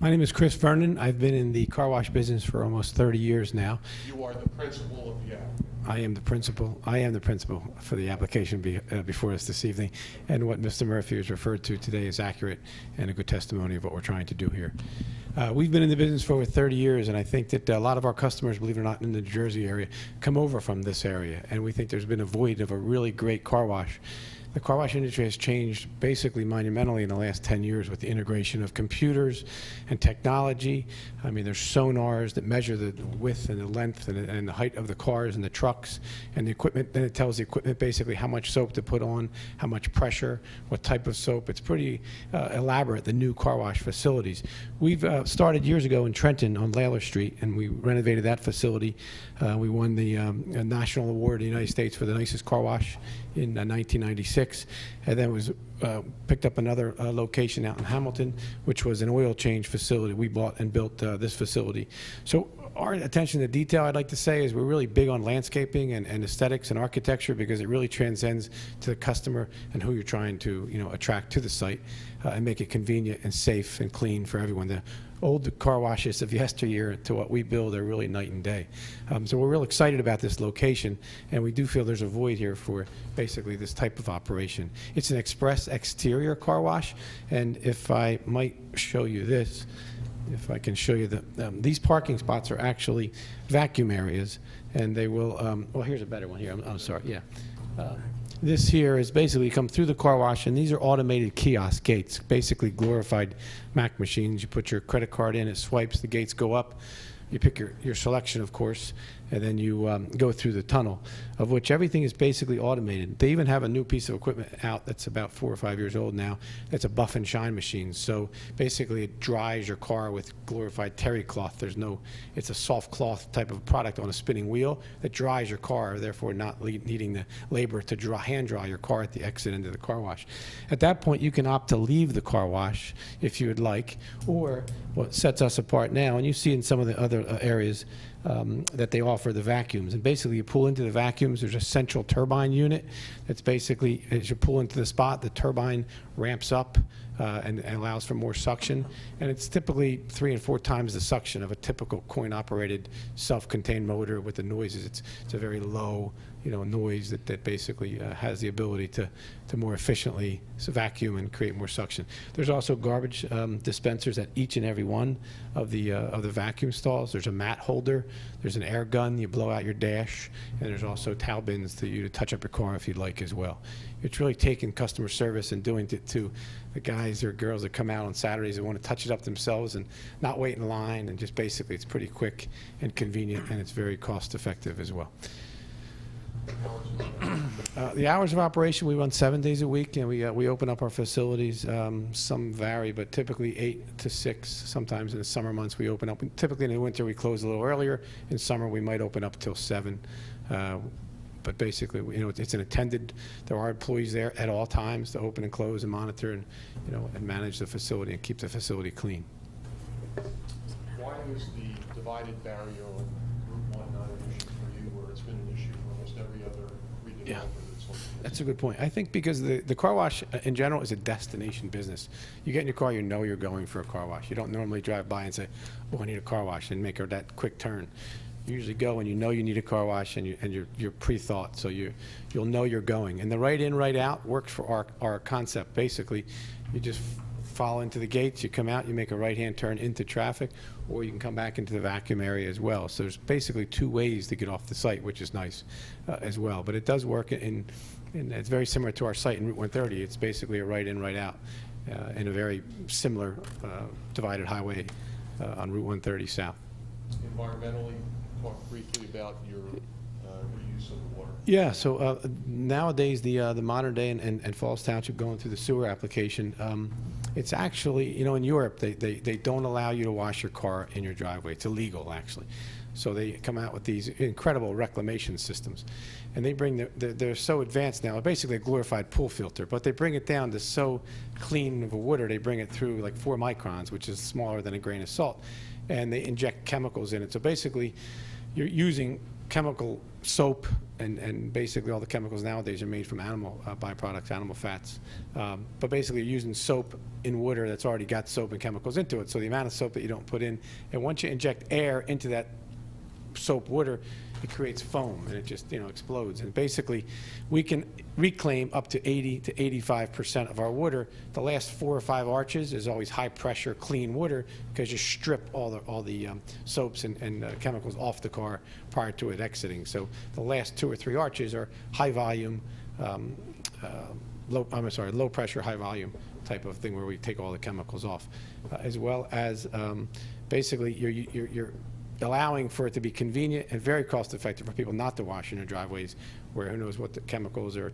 My name is Chris Vernon. I've been in the car wash business for almost 30 years now. You are the principal of the applicant. I am the principal. I am the principal for the application before us this evening, and what Mr. Murphy has referred to today is accurate and a good testimony of what we're trying to do here. We've been in the business for over 30 years, and I think that a lot of our customers, believe it or not, in the New Jersey area, come over from this area, and we think there's been a void of a really great car wash. The car wash industry has changed basically monumentally in the last 10 years with the integration of computers and technology. I mean, there's sonars that measure the width and the length and the height of the cars and the trucks and the equipment. Then it tells the equipment basically how much soap to put on, how much pressure, what type of soap. It's pretty elaborate, the new car wash facilities. We've started years ago in Trenton on Layler Street, and we renovated that facility. We won the National Award in the United States for the nicest car wash in 1996. And then was picked up another location out in Hamilton, which was an oil change facility. We bought and built this facility. So our attention to detail, I'd like to say, is we're really big on landscaping and aesthetics and architecture because it really transcends to the customer and who you're trying to attract to the site and make it convenient and safe and clean for everyone. The old car washes of yesteryear to what we build are really night and day. So we're real excited about this location, and we do feel there's a void here for basically this type of operation. It's an express exterior car wash, and if I might show you this, if I can show you these parking spots are actually vacuum areas, and they will, well, here's a better one here. I'm sorry, yeah. This here is basically come through the car wash, and these are automated kiosk gates, basically glorified Mac machines. You put your credit card in, it swipes, the gates go up. You pick your selection, of course, and then you go through the tunnel, of which everything is basically automated. They even have a new piece of equipment out that's about 4 or 5 years old now. That's a buff and shine machine. So basically it dries your car with glorified terry cloth. It's a soft cloth type of product on a spinning wheel that dries your car, therefore not needing the labor to hand dry your car at the exit into the car wash. At that point, you can opt to leave the car wash if you would like, or what sets us apart now, and you see in some of the other areas that they offer the vacuums. And basically you pull into the vacuums, there's a central turbine unit that's basically, as you pull into the spot, the turbine ramps up and allows for more suction. And it's typically 3 and 4 times the suction of a typical coin-operated self-contained motor with the noises. It's a very low noise that basically has the ability to more efficiently vacuum and create more suction. There's also garbage dispensers at each and every one of the vacuum stalls. There's a mat holder. There's an air gun. You blow out your dash. And there's also towel bins for you to touch up your car if you'd like as well. It's really taking customer service and doing it to the guys or girls that come out on Saturdays that want to touch it up themselves and not wait in line, and just basically it's pretty quick and convenient, and it's very cost effective as well. The hours of operation, we run 7 days a week, and we open up our facilities. Some vary, but typically 8 to 6. Sometimes in the summer months we open up. Typically in the winter we close a little earlier. In summer we might open up till 7. But basically, it's an attended. There are employees there at all times to open and close and monitor and and manage the facility and keep the facility clean. Why is the divided barrier on Route 1 not an issue for you, where it's been an issue for almost every other redeveloper that's located? That's a good point. I think because the car wash in general is a destination business. You get in your car, you know you're going for a car wash. You don't normally drive by and say, "Oh, I need a car wash," and make that quick turn. You usually go and you know you need a car wash, and you're pre-thought, so you'll know you're going. And the right in, right out works for our concept. Basically, you just follow into the gates, you come out, you make a right-hand turn into traffic, or you can come back into the vacuum area as well. So there's basically 2 ways to get off the site, which is nice as well. But it does work and it's very similar to our site in Route 130. It's basically a right in, right out in a very similar divided highway on Route 130 South. Environmentally, talk briefly about your reuse of the water. Yeah, so nowadays the modern day and Falls Township going through the sewer application, it's actually, in Europe they don't allow you to wash your car in your driveway. It's illegal actually. So they come out with these incredible reclamation systems, and they bring they're so advanced now. Basically a glorified pool filter, but they bring it down to so clean of a water. They bring it through like 4 microns, which is smaller than a grain of salt, and they inject chemicals in it. So basically, you're using chemical soap, and basically all the chemicals nowadays are made from animal byproducts, animal fats. But basically you're using soap in water that's already got soap and chemicals into it. So the amount of soap that you don't put in, and once you inject air into that soap water, it creates foam, and it just, explodes. And basically, we can reclaim up to 80 to 85% of our water. The last 4 or 5 arches is always high-pressure, clean water, because you strip all the soaps and chemicals off the car prior to it exiting. So the last 2 or 3 arches are high-volume, low-pressure, high-volume type of thing where we take all the chemicals off, as well as basically you're allowing for it to be convenient and very cost-effective for people not to wash in their driveways, where who knows what the chemicals or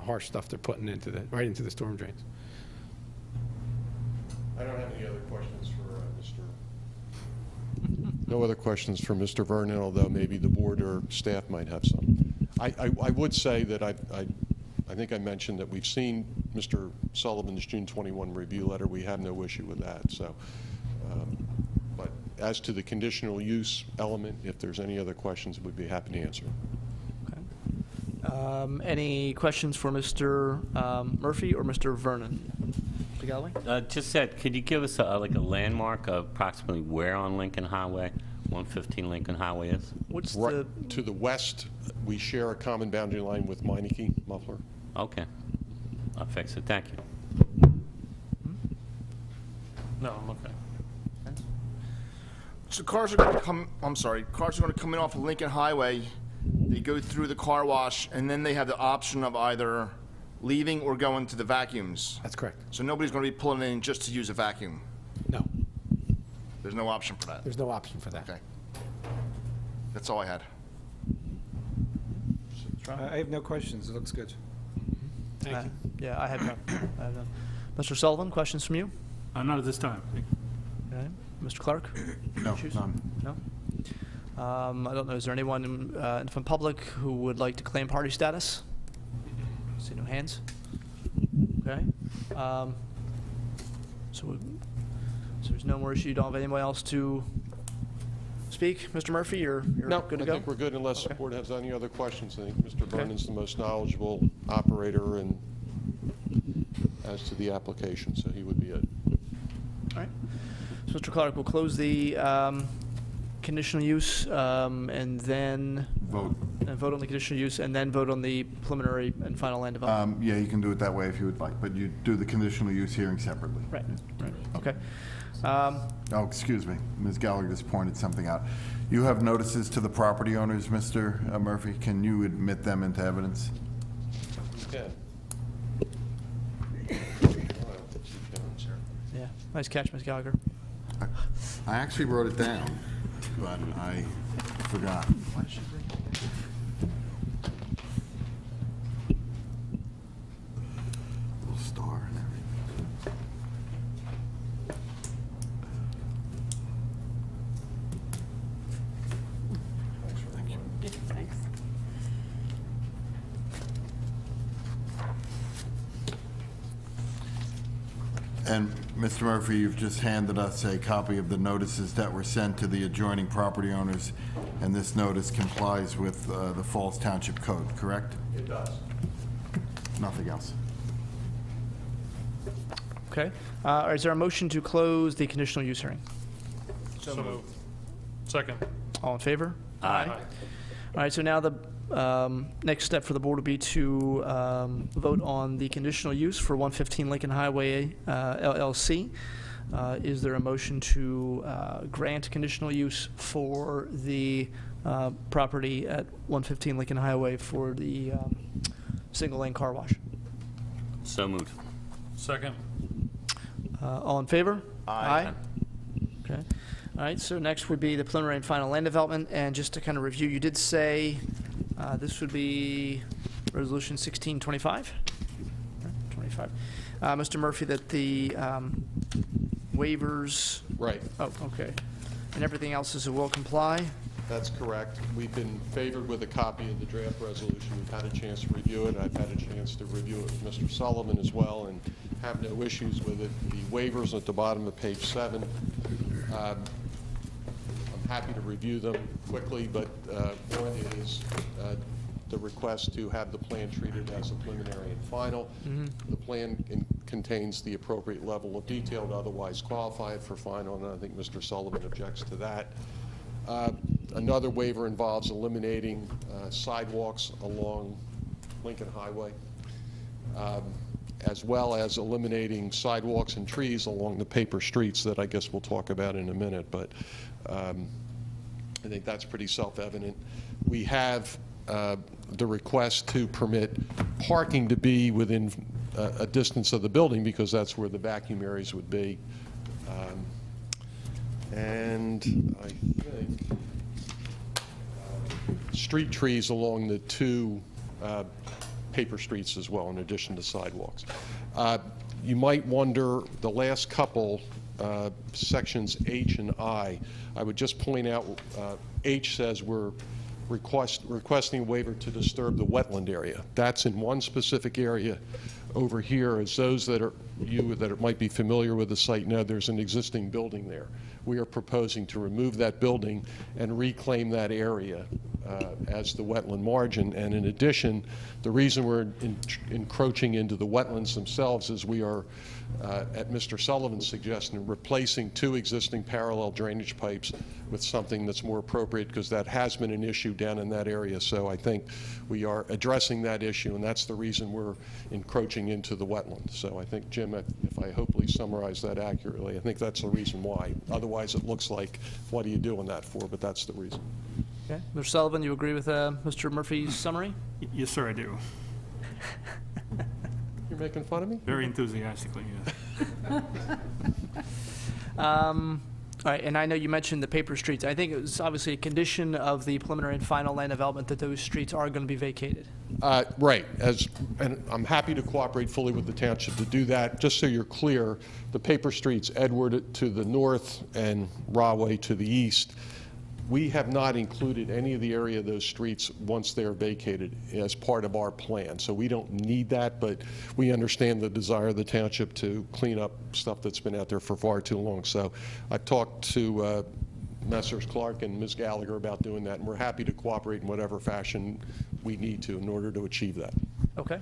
harsh stuff they're putting right into the storm drains. I don't have any other questions for No other questions for Mr. Vernon, although maybe the board or staff might have some. I would say that I think I mentioned that we've seen Mr. Sullivan's June 21 review letter. We have no issue with that. So, but as to the conditional use element, if there's any other questions, we'd be happy to answer. Any questions for Mr. Murphy or Mr. Vernon? Mr. Galloway? Just said, could you give us like a landmark of approximately where on Lincoln Highway, 115 Lincoln Highway is? What's to the west, we share a common boundary line with Meineke, Muffler. Okay. I'll fix it. Thank you. No, I'm okay. So cars are going to come, cars are going to come in off of Lincoln Highway. They go through the car wash, and then they have the option of either leaving or going to the vacuums. That's correct. So nobody's going to be pulling in just to use a vacuum? No. There's no option for that? There's no option for that. Okay. That's all I had. I have no questions. It looks good. Thank you. Yeah, I have none. Mr. Sullivan, questions from you? Not at this time. Okay. Mr. Clark? No, Issues? none. No? I don't know, is there anyone from public who would like to claim party status? See no hands? Okay. So there's no more issue. You don't have anyone else to speak? Mr. Murphy, you're No, good to I go? think we're good unless the Okay. board has any other questions. I think Mr. Vernon's the most knowledgeable operator and as to the application, so he would be it. All right. So Mr. Clark, we'll close the conditional use and then Vote. vote on the conditional use and then vote on the preliminary and final land development. Yeah, you can do it that way if you would like, but you do the conditional use hearing separately. Right, right, okay. Oh, excuse me, Ms. Gallagher just pointed something out. You have notices to the property owners, Mr. Murphy. Can you admit them into evidence? Yeah. Yeah, nice catch, Ms. Gallagher. I actually wrote it down, but I forgot. Little star and everything. Thank you. Thanks. And Mr. Murphy, you've just handed us a copy of the notices that were sent to the adjoining property owners, and this notice complies with the Falls Township Code, correct? It does. Nothing else. Okay. Is there a motion to close the conditional use hearing? So moved. Second. All in favor? Aye. All right, so now the next step for the board would be to vote on the conditional use for 115 Lincoln Highway LLC. Is there a motion to grant conditional use for the property at 115 Lincoln Highway for the single-lane car wash? So moved. Second. All in favor? Aye. Okay. All right, so next would be the preliminary and final land development. And just to kind of review, you did say this would be Resolution 1625? 25. Mr. Murphy, that the waivers... Right. Oh, okay. And everything else is a will comply? That's correct. We've been favored with a copy of the draft resolution. We've had a chance to review it. I've had a chance to review it with Mr. Sullivan as well and have no issues with it. The waivers at the bottom of page 7, I'm happy to review them quickly, but one is the request to have the plan treated as a preliminary and final. The plan contains the appropriate level of detail to otherwise qualify it for final, and I think Mr. Sullivan objects to that. Another waiver involves eliminating sidewalks along Lincoln Highway, as well as eliminating sidewalks and trees along the paper streets that I guess we'll talk about in a minute, but I think that's pretty self-evident. We have the request to permit parking to be within a distance of the building because that's where the vacuum areas would be. And I think street trees along the two paper streets as well, in addition to sidewalks. You might wonder, the last couple, sections H and I would just point out, H says we're requesting a waiver to disturb the wetland area. That's in one specific area over here. As those that might be familiar with the site know, there's an existing building there. We are proposing to remove that building and reclaim that area as the wetland margin. And in addition, the reason we're encroaching into the wetlands themselves is we are, at Mr. Sullivan's suggestion, replacing 2 existing parallel drainage pipes with something that's more appropriate, because that has been an issue down in that area. So I think we are addressing that issue, and that's the reason we're encroaching into the wetlands. So I think, Jim, if I hopefully summarize that accurately, I think that's the reason why. Otherwise, it looks like, what are you doing that for? But that's the reason. Okay. Mr. Sullivan, you agree with Mr. Murphy's summary? Yes, sir, I do. You're making fun of me? Very enthusiastically, yes. All right, and I know you mentioned the paper streets. I think it was obviously a condition of the preliminary and final land development that those streets are going to be vacated. Right, and I'm happy to cooperate fully with the township to do that. Just so you're clear, the paper streets, Edward to the north and Rahway to the east, we have not included any of the area of those streets once they're vacated as part of our plan. So we don't need that, but we understand the desire of the township to clean up stuff that's been out there for far too long. So I've talked to Messrs. Clark and Ms. Gallagher about doing that, and we're happy to cooperate in whatever fashion we need to in order to achieve that. Okay.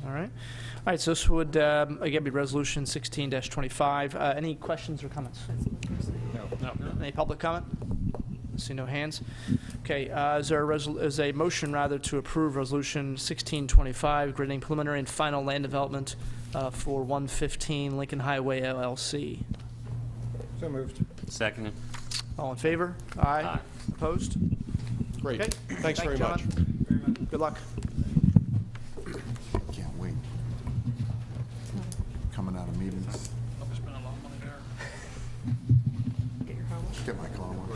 All right. All right, so this would, again, be Resolution 16-25. Any questions or comments? No. Any public comment? I see no hands. Okay, is there a motion, rather, to approve Resolution 1625, granting preliminary and final land development for 115 Lincoln Highway LLC? So moved. Second. All in favor? Aye. Opposed? Great. Okay. Thanks very much. Good luck. Can't wait. Coming out of meetings. Get my car one.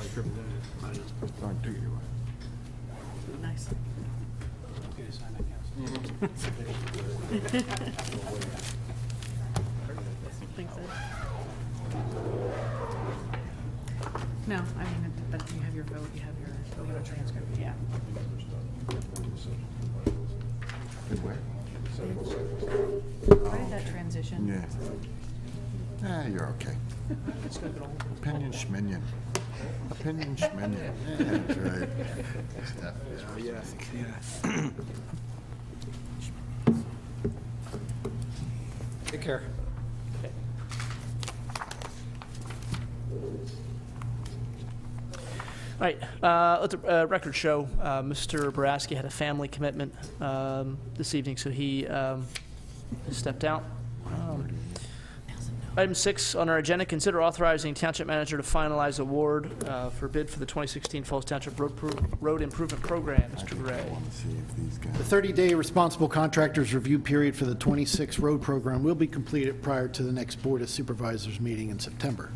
Don't do you. Nice. No, I mean, but you have your vote, you have your transcript, yeah. Why did that transition? Yeah. You're okay. Opinion schminion. Opinion schminion. Yeah, that's right. Yeah. Take care. All right, let the record show Mr. Boraski had a family commitment this evening, so he stepped out. Item 6 on our agenda, consider authorizing Township Manager to finalize award for bid for the 2016 Falls Township Road Improvement Program. Mr. Gray. The 30-day responsible contractors review period for the 26 road program will be completed prior to the next Board of Supervisors meeting in September.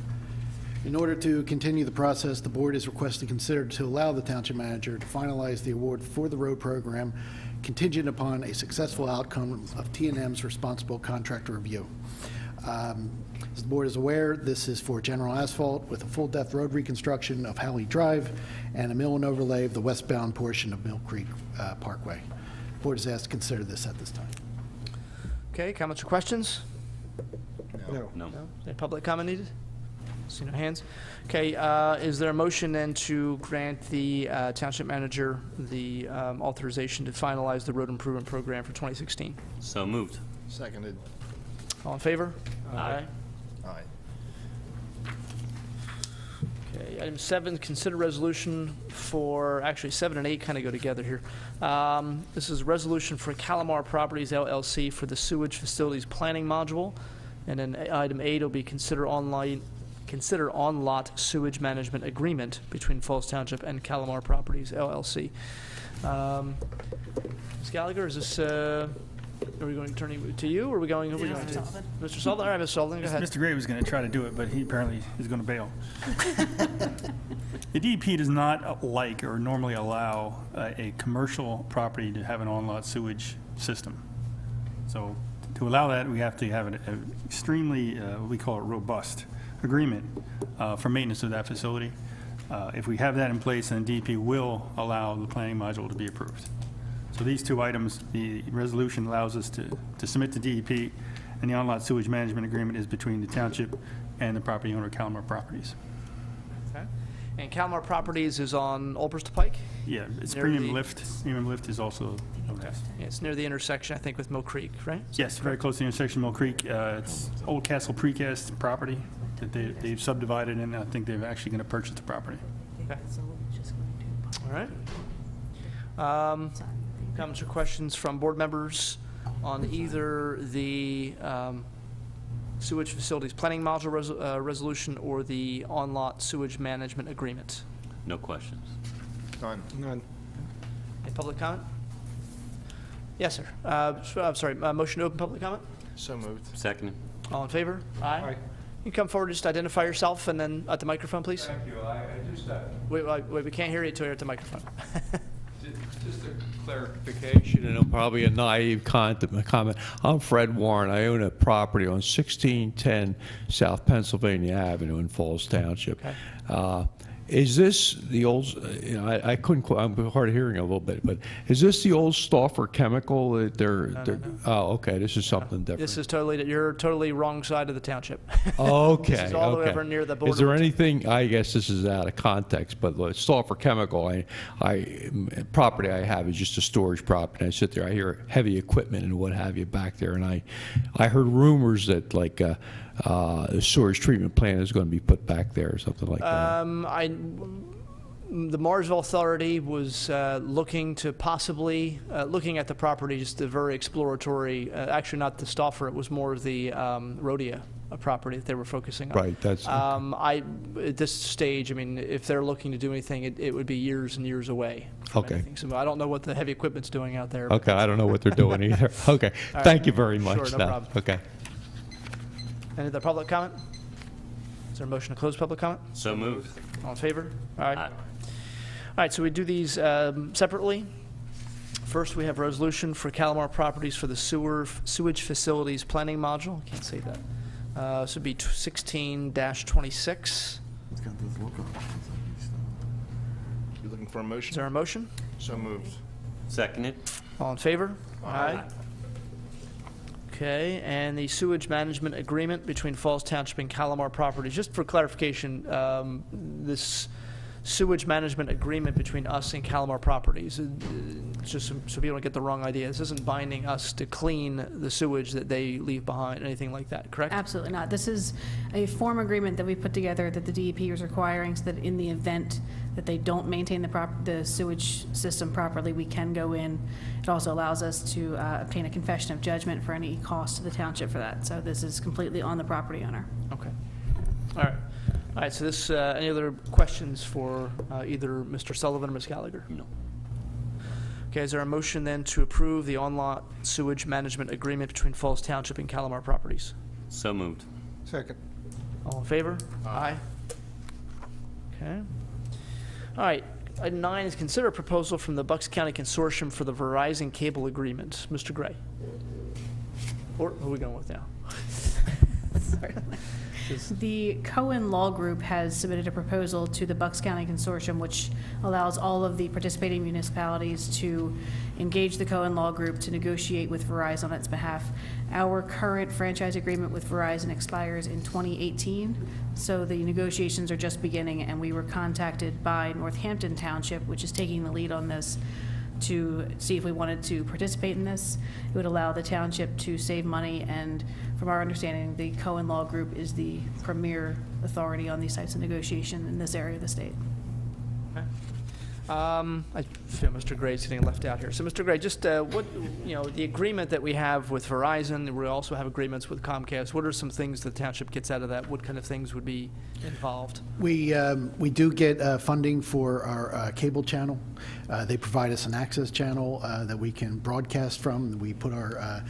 In order to continue the process, the board is requesting consider to allow the Township Manager to finalize the award for the road program contingent upon a successful outcome of T&M's responsible contractor review. As the board is aware, this is for general asphalt with a full-depth road reconstruction of Howley Drive and a mill and overlay of the westbound portion of Mill Creek Parkway. The board is asked to consider this at this time. Okay, comments or questions? No. Any public comment needed? See no hands. Okay, is there a motion then to grant the Township Manager the authorization to finalize the road improvement program for 2016? So moved. Seconded. All in favor? Aye. Aye. Okay, item 7, consider resolution for, actually 7 and 8 kind of go together here. This is a resolution for Calamar Properties LLC for the sewage facilities planning module. And then item 8 will be consider on-lot sewage management agreement between Falls Township and Calamar Properties LLC. Ms. Gallagher, is this, are we going to turn it to you, or are we going, who are we going to? Mr. Sullivan? All right, Mr. Sullivan, go ahead. Mr. Gray was going to try to do it, but he apparently is going to bail. The DEP does not like or normally allow a commercial property to have an on-lot sewage system. So to allow that, we have to have an extremely, we call it robust agreement for maintenance of that facility. If we have that in place, then DEP will allow the planning module to be approved. So these two items, the resolution allows us to submit to DEP, and the on-lot sewage management agreement is between the township and the property owner, Calamar Properties. Okay. And Calamar Properties is on Old Bristol Pike? Yeah, it's Near Premium the- Lift. Premium Lift is also known as. Yeah, it's near the intersection, I think, with Mill Creek, right? Yes, very close to the intersection of Mill Creek. It's Old Castle Precast property that they've subdivided, and I think they're actually going to purchase the property. Okay. All right. Comments or questions from board members on either the sewage facilities planning module resolution or the on-lot sewage management agreement? No questions. None. None. Any public comment? Yes, sir. I'm sorry, motion to open public comment? So moved. Second. All in favor? Aye. You can come forward, just identify yourself, and then at the microphone, please. Thank you. I just Wait, we can't hear you until you're at the microphone. just a clarification, and probably a naive comment. I'm Fred Warren. I own a property on 1610 South Pennsylvania Avenue in Falls Township. Okay. Is this the old, I couldn't, I'm hard of hearing a little bit, but is this the old Stauffer chemical that they're, oh, okay, this is something different. This is totally, you're totally wrong side of the township. Okay, This is all the way okay. over near the border. Is there anything, I guess this is out of context, but the Stauffer Chemical, property I have is just a storage property. I sit there, I hear heavy equipment and what have you back there, and I heard rumors that like a storage treatment plant is going to be put back there or something like that. The Marsville Authority was looking to possibly, looking at the property, just a very exploratory, actually not the Stauffer, it was more the Rhodia property that they were focusing on. Right, that's. At this stage, I mean, if they're looking to do anything, it would be years and years away from Okay. anything. So I don't know what the heavy equipment's doing out there. Okay, I don't know what they're doing either. Okay, All right. thank you very much. Sure, no problem. Okay. Any other public comment? Is there a motion to close public comment? So moved. All in favor? All right. Aye. All right, so we do these separately. First, we have resolution for Calamar Properties for the sewage facilities planning module. I can't say that. This would be 16-26. It's got this look on it. You looking for a Is motion? there a motion? So moved. Seconded. All in favor? Aye. Okay, and the sewage management agreement between Falls Township and Calamar Properties. Just for clarification, this sewage management agreement between us and Calamar Properties, just so people don't get the wrong idea, this isn't binding us to clean the sewage that they leave behind, anything like that, correct? Absolutely not. This is a form agreement that we put together that the DEP is requiring so that in the event that they don't maintain the sewage system properly, we can go in. It also allows us to obtain a confession of judgment for any cost to the township for that. So this is completely on the property owner. Okay. All right. All right, so this, any other questions for either Mr. Sullivan or Ms. Gallagher? No. Okay, is there a motion then to approve the on-lot sewage management agreement between Falls Township and Calamar Properties? So moved. Second. All in favor? Aye. Okay. All right, item 9 is consider a proposal from the Bucks County Consortium for the Verizon Cable Agreement. Mr. Gray. Or who are we going with now? Sorry. The Cohen Law Group has submitted a proposal to the Bucks County Consortium, which allows all of the participating municipalities to engage the Cohen Law Group to negotiate with Verizon on its behalf. Our current franchise agreement with Verizon expires in 2018, so the negotiations are just beginning, and we were contacted by Northampton Township, which is taking the lead on this, to see if we wanted to participate in this. It would allow the township to save money, and from our understanding, the Cohen Law Group is the premier authority on these types of negotiation in this area of the state. I feel Mr. Gray's getting left out here. So, Mr. Gray, just what, the agreement that we have with Verizon, we also have agreements with Comcast. What are some things the township gets out of that? What kind of things would be involved? We do get funding for our cable channel. They provide us an access channel that we can broadcast from. We put our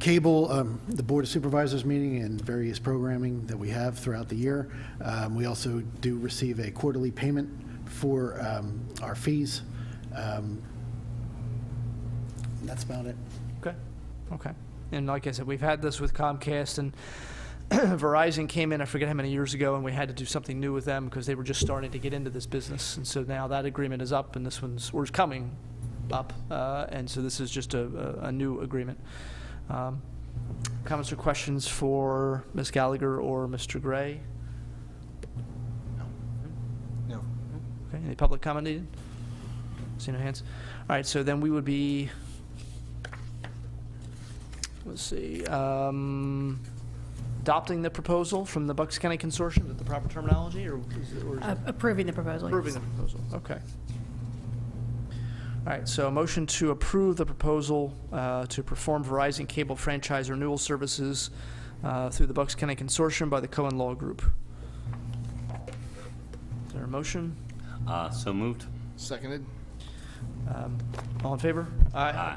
cable, the Board of Supervisors meeting, and various programming that we have throughout the year. We also do receive a quarterly payment for our fees. That's about it. Okay. And like I said, we've had this with Comcast, and Verizon came in, I forget how many years ago, and we had to do something new with them because they were just starting to get into this business. And so now that agreement is up, and this one's coming up. And so this is just a new agreement. Comments or questions for Ms. Gallagher or Mr. Gray? No. Okay, any public comment needed? See no hands. All right, so then we would be, let's see, adopting the proposal from the Bucks County Consortium, is that the proper terminology, or is it Approving the proposal. approving the proposal? Okay. All right, so a motion to approve the proposal to perform Verizon cable franchise renewal services through the Bucks County Consortium by the Cohen Law Group. Is there a motion? So moved. Seconded. All in favor? Aye.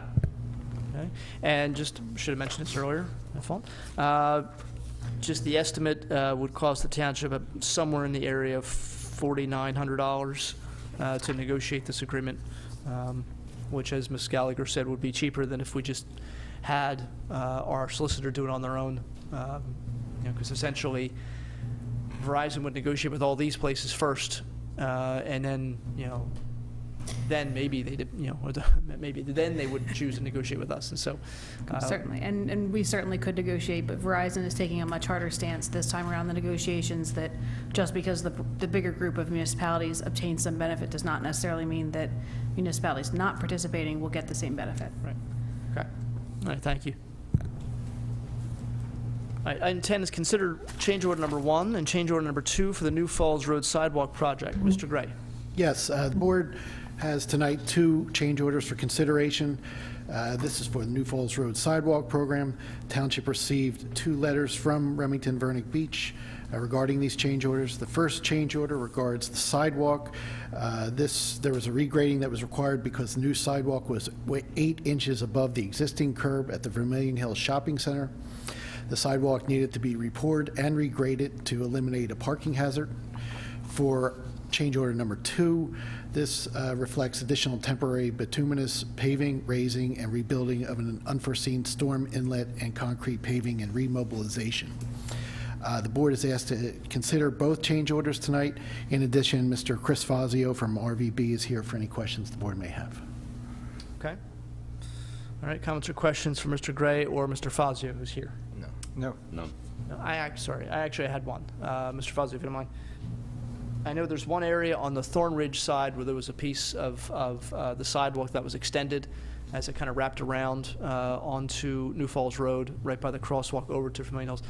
Okay. And just, should have mentioned this earlier, my fault. Just the estimate would cost the township somewhere in the area of $4,900 to negotiate this agreement, which, as Ms. Gallagher said, would be cheaper than if we just had our solicitor do it on their own. Because essentially, Verizon would negotiate with all these places first, and then, then maybe they did, maybe then they would choose to negotiate with us. And so, Certainly, and we certainly could negotiate, but Verizon is taking a much harder stance this time around the negotiations, that just because the bigger group of municipalities obtain some benefit does not necessarily mean that municipalities not participating will get the same benefit. Right. Okay. All right, thank you. All right, item 10 is consider change order number 1 and change order number 2 for the New Falls Road Sidewalk Project. Mr. Gray. Yes, the board has tonight 2 change orders for consideration. This is for the New Falls Road Sidewalk Program. Township received 2 letters from Remington Vernick Beach regarding these change orders. The first change order regards the sidewalk. There was a regrading that was required because the new sidewalk was 8 inches above the existing curb at the Vermilion Hills Shopping Center. The sidewalk needed to be repoured and regraded to eliminate a parking hazard. For change order number 2, this reflects additional temporary bituminous paving, raising, and rebuilding of an unforeseen storm inlet and concrete paving and remobilization. The board is asked to consider both change orders tonight. In addition, Mr. Chris Fazio from RVB is here for any questions the board may have. Okay. All right, comments or questions for Mr. Gray or Mr. Fazio, who's here? No. No. No, I actually had one. Mr. Fazio, if you don't mind. I know there's one area on the Thorn Ridge side where there was a piece of the sidewalk that was extended as it kind of wrapped around onto New Falls Road, right by the crosswalk over to Vermilion Hills.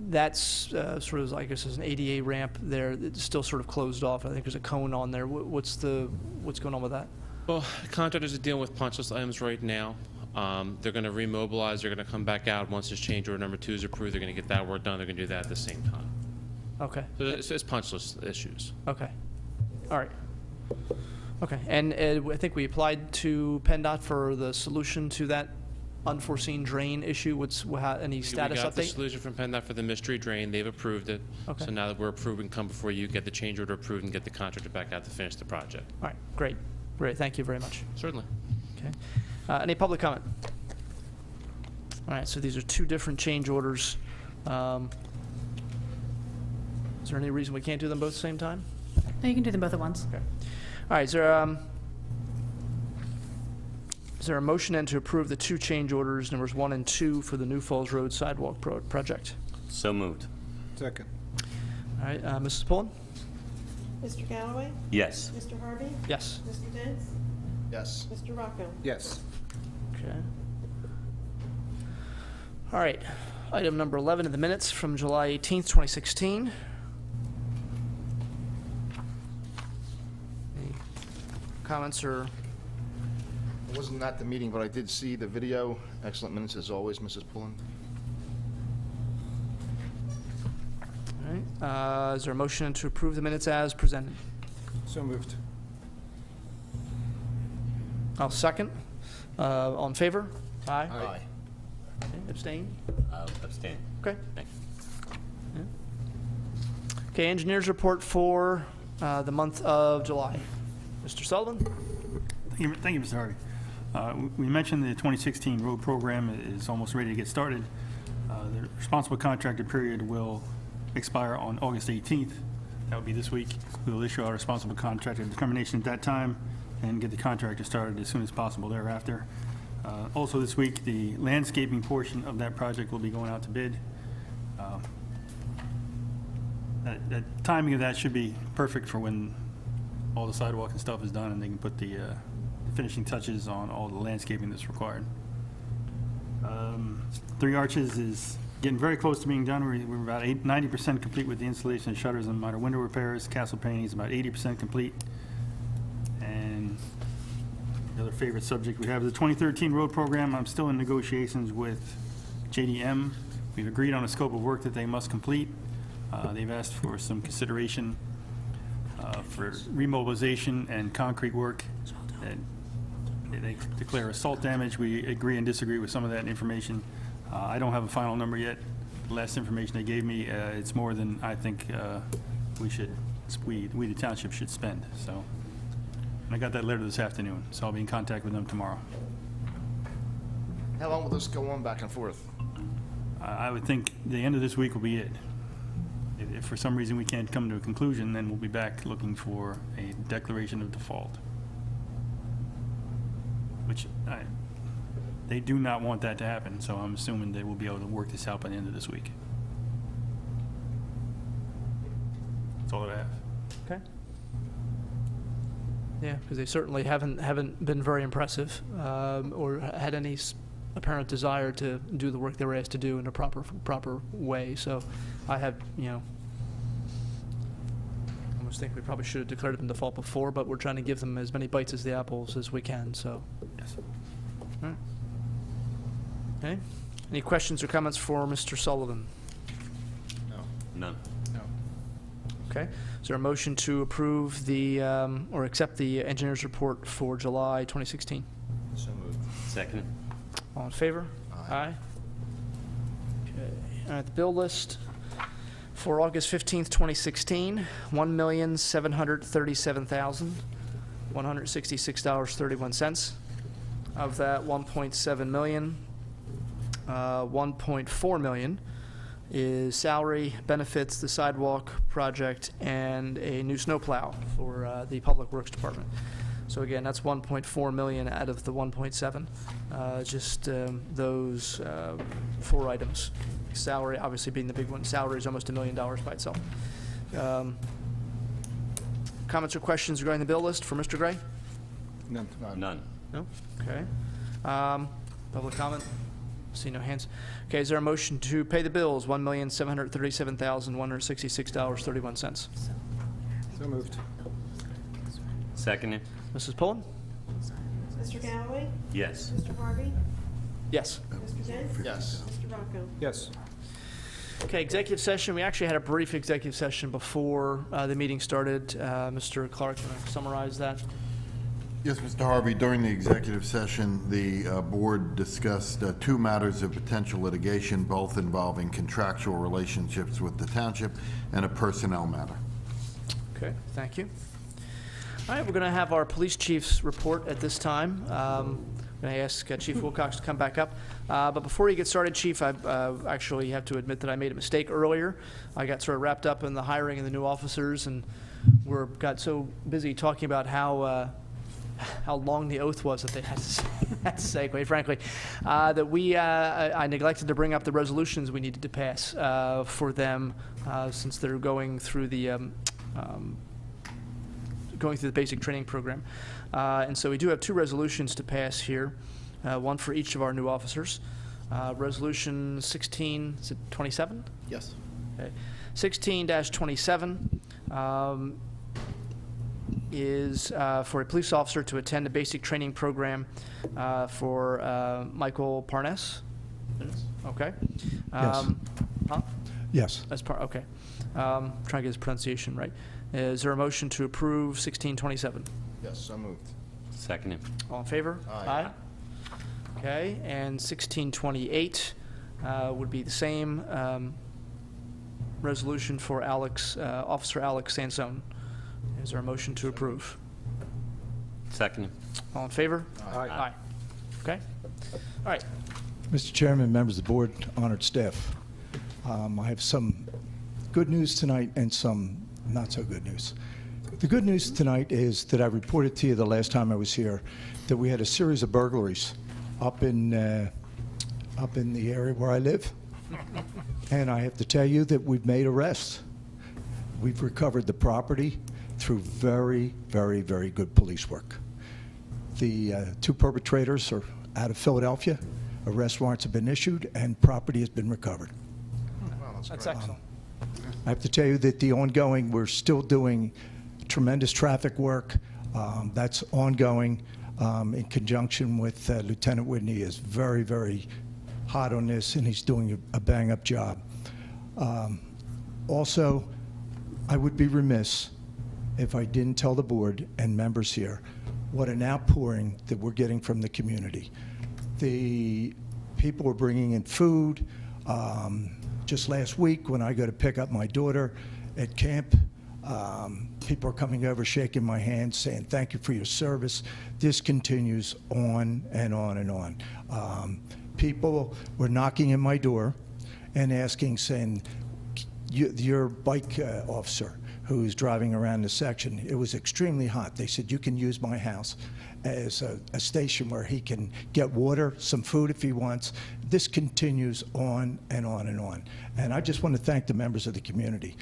That's sort of, I guess, there's an ADA ramp there. It's still sort of closed off. I think there's a cone on there. What's going on with that? Well, contractors are dealing with punch list items right now. They're going to remobilize. They're going to come back out once this change order number 2 is approved. They're going to get that work done. They're going to do that at the same time. Okay. So it's punch list issues. Okay. All right. Okay. And I think we applied to PennDOT for the solution to that unforeseen drain issue. Any status we got update? the solution from PennDOT for the mystery drain. They've approved it. Okay. So now that we're approved, we can come before you, get the change order approved, and get the contractor back out to finish the project. All right. Great. Great. Thank you very much. Certainly. Okay. Any public comment? All right. So these are 2 different change orders. Is there any reason we can't do them both at the same time? No, you can do them both at once. Okay. All right. Is there a motion then to approve the 2 change orders, numbers 1 and 2, for the New Falls Road Sidewalk project? So moved. Second. All right. Mrs. Pullen? Mr. Galloway? Yes. Mr. Harvey? Yes. Mr. Dents? Yes. Mr. Rocco? Yes. Okay. All right. Item number 11 in the minutes from July 18th, 2016. Any comments or? I wasn't at the meeting, but I did see the video. Excellent minutes as always, Mrs. Pullen. All right. Is there a motion to approve the minutes as presented? So moved. I'll second. All in favor? Aye. Aye. Okay, abstain? Abstain. Okay. Thank you. Okay, engineers report for the month of July. Mr. Sullivan? Thank you, Mr. Harvey. We mentioned the 2016 road program is almost ready to get started. The responsible contractor period will expire on August 18th. That will be this week. We will issue our responsible contractor determination at that time and get the contractor started as soon as possible thereafter. Also this week, the landscaping portion of that project will be going out to bid. The timing of that should be perfect for when all the sidewalk and stuff is done and they can put the finishing touches on all the landscaping that's required. Three Arches is getting very close to being done. We're about 90% complete with the installation of shutters and minor window repairs. Castle painting is about 80% complete. And the other favorite subject we have is the 2013 road program. I'm still in negotiations with JDM. We've agreed on a scope of work that they must complete. They've asked for some consideration for remobilization and concrete work. They declare assault damage. We agree and disagree with some of that information. I don't have a final number yet. The last information they gave me, it's more than I think we the township should spend. So I got that letter this afternoon, so I'll be in contact with them tomorrow. How long will this go on back and forth? I would think the end of this week will be it. If for some reason we can't come to a conclusion, then we'll be back looking for a declaration of default. Which they do not want that to happen, so I'm assuming they will be able to work this out by the end of this week. That's all that I have. Okay. Yeah, because they certainly haven't been very impressive or had any apparent desire to do the work they were asked to do in a proper way. So I have, I almost think we probably should have declared them default before, but we're trying to give them as many bites as the apples as we can. So. Yes. All right. Okay. Any questions or comments for Mr. Sullivan? No. None. No. Okay. Is there a motion to approve the or accept the engineer's report for July 2016? So moved. Second. All in favor? Aye. Okay. All right, the bill list for August 15th, 2016, $1,737,166.31. Of that, 1.7 million, 1.4 million is salary, benefits, the sidewalk project, and a new snowplow for the Public Works Department. So again, that's 1.4 million out of the 1.7. Just those four items. Salary, obviously being the big one. Salary is almost $1 million by itself. Comments or questions regarding the bill list for Mr. Gray? None. None. No? Okay. Public comment? See no hands. Okay, is there a motion to pay the bills, $1,737,166.31? So moved. Second. Mrs. Pullen? Mr. Galloway? Yes. Mr. Harvey? Yes. Mr. Dent? Yes. Mr. Rocco? Yes. Okay, executive session. We actually had a brief executive session before the meeting started. Mr. Clark, can I summarize that? Yes, Mr. Harvey, during the executive session, the board discussed two matters of potential litigation, both involving contractual relationships with the township and a personnel matter. Okay, thank you. All right, we're going to have our police chief's report at this time. I'm going to ask Chief Wilcox to come back up. But before you get started, Chief, I actually have to admit that I made a mistake earlier. I got sort of wrapped up in the hiring of the new officers, and got so busy talking about how long the oath was that they had to say, quite frankly, that I neglected to bring up the resolutions we needed to pass for them since they're going through the going through the basic training program. And so we do have 2 resolutions to pass here, one for each of our new officers. Resolution 16, is it 27? Yes. Okay. 16-27 is for a police officer to attend a basic training program for Michael Parnes. Okay. Yes. Huh? Yes. That's okay. Trying to get his pronunciation right. Is there a motion to approve 1627? Yes, so moved. Second. All in favor? Aye. Okay, and 1628 would be the same resolution for Officer Alex Sansone. Is there a motion to approve? Second. All in favor? Aye. Okay. All right. Mr. Chairman, members of the board, honored staff, I have some good news tonight and some not so good news. The good news tonight is that I reported to you the last time I was here that we had a series of burglaries up in the area where I live. And I have to tell you that we've made arrests. We've recovered the property through very, very, very good police work. The 2 perpetrators are out of Philadelphia. Arrest warrants have been issued and property has been recovered. That's excellent. I have to tell you that we're still doing tremendous traffic work. That's ongoing in conjunction with Lieutenant Whitney is very, very hot on this, and he's doing a bang-up job. Also, I would be remiss if I didn't tell the board and members here what an outpouring that we're getting from the community. The people are bringing in food. Just last week, when I go to pick up my daughter at camp, people are coming over, shaking my hand, saying, thank you for your service. This continues on and on and on. People were knocking in my door and asking, saying, your bike officer who's driving around the section, it was extremely hot. They said, you can use my house as a station where he can get water, some food if he wants. This continues on and on and on. And I just want to thank the members of the community.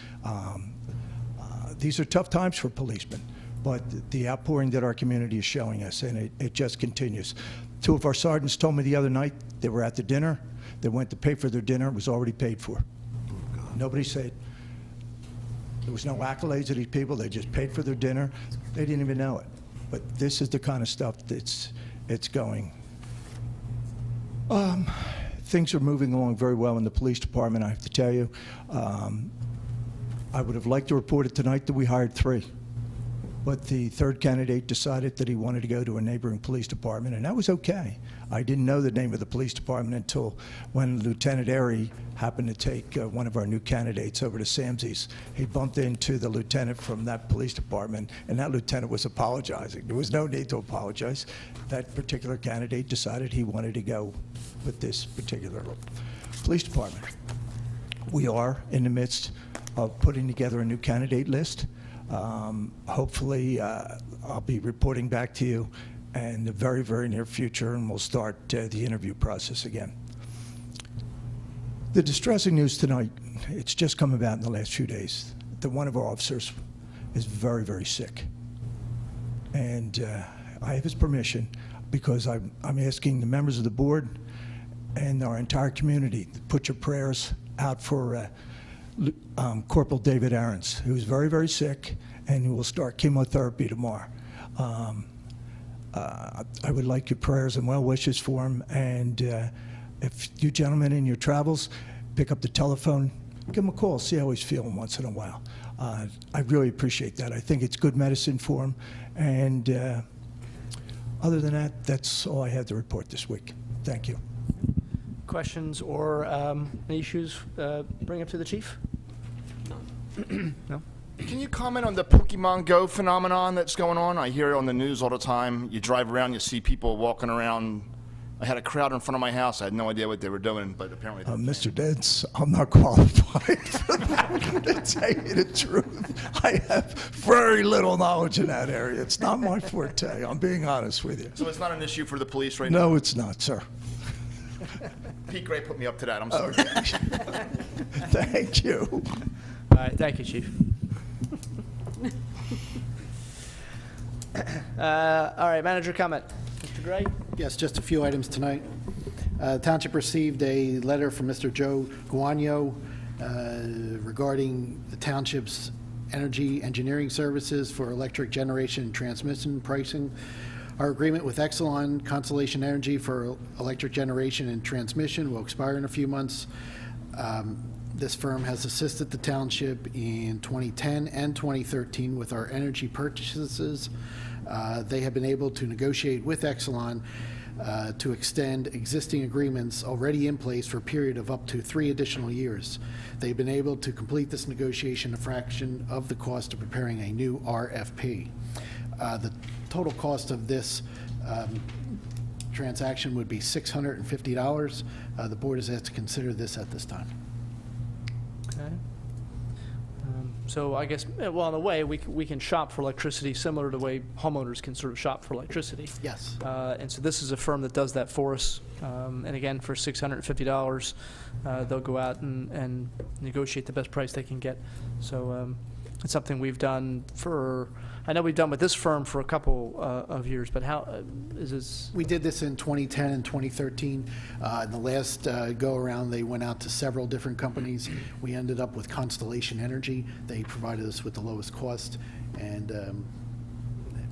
These are tough times for policemen, but the outpouring that our community is showing us, and it just continues. 2 of our sergeants told me the other night they were at the dinner. They went to pay for their dinner. It was already paid for. Nobody said, there was no accolades of these people. They just paid for their dinner. They didn't even know it. But this is the kind of stuff it's going. Things are moving along very well in the police department, I have to tell you. I would have liked to report it tonight that we hired 3. But the 3rd candidate decided that he wanted to go to a neighboring police department, and that was okay. I didn't know the name of the police department until when Lieutenant Airy happened to take one of our new candidates over to Samsey's. He bumped into the lieutenant from that police department, and that lieutenant was apologizing. There was no need to apologize. That particular candidate decided he wanted to go with this particular police department. We are in the midst of putting together a new candidate list. Hopefully, I'll be reporting back to you in the very, very near future, and we'll start the interview process again. The distressing news tonight, it's just come about in the last few days, that one of our officers is very, very sick. And I have his permission, because I'm asking the members of the board and our entire community to put your prayers out for Corporal David Aarons, who's very, very sick and who will start chemotherapy tomorrow. I would like your prayers and well wishes for him. And if you gentlemen in your travels, pick up the telephone, give him a call, see how he's feeling once in a while. I really appreciate that. I think it's good medicine for him. And other than that, that's all I had to report this week. Thank you. Questions or any issues bring up to the chief? No? Can you comment on the Pokemon Go phenomenon that's going on? I hear it on the news all the time. You drive around, you see people walking around. I had a crowd in front of my house. I had no idea what they were doing, but apparently they were Mr. Dents, I'm not qualified for that, to tell you the truth. I have very little knowledge in that area. It's not my forte. I'm being honest with you. So it's not an issue for the police right now? No, it's not, sir. Pete Gray put me up to that. I'm sorry. Okay. Thank you. All right, thank you, Chief. All right, manager comment. Mr. Gray? Yes, just a few items tonight. Township received a letter from Mr. Joe Guanyo regarding the township's energy engineering services for electric generation and transmission pricing. Our agreement with Exelon Constellation Energy for electric generation and transmission will expire in a few months. This firm has assisted the township in 2010 and 2013 with our energy purchases. They have been able to negotiate with Exelon to extend existing agreements already in place for a period of up to 3 additional years. They've been able to complete this negotiation a fraction of the cost of preparing a new RFP. The total cost of this transaction would be $650. The board is asked to consider this at this time. Okay. So I guess, well, in a way, we can shop for electricity similar to the way homeowners can sort of shop for electricity. Yes. And so this is a firm that does that for us. And again, for $650, they'll go out and negotiate the best price they can get. So it's something we've done for, I know we've done with this firm for a couple of years, but how is this? We did this in 2010 and 2013. In the last go-around, they went out to several different companies. We ended up with Constellation Energy. They provided us with the lowest cost and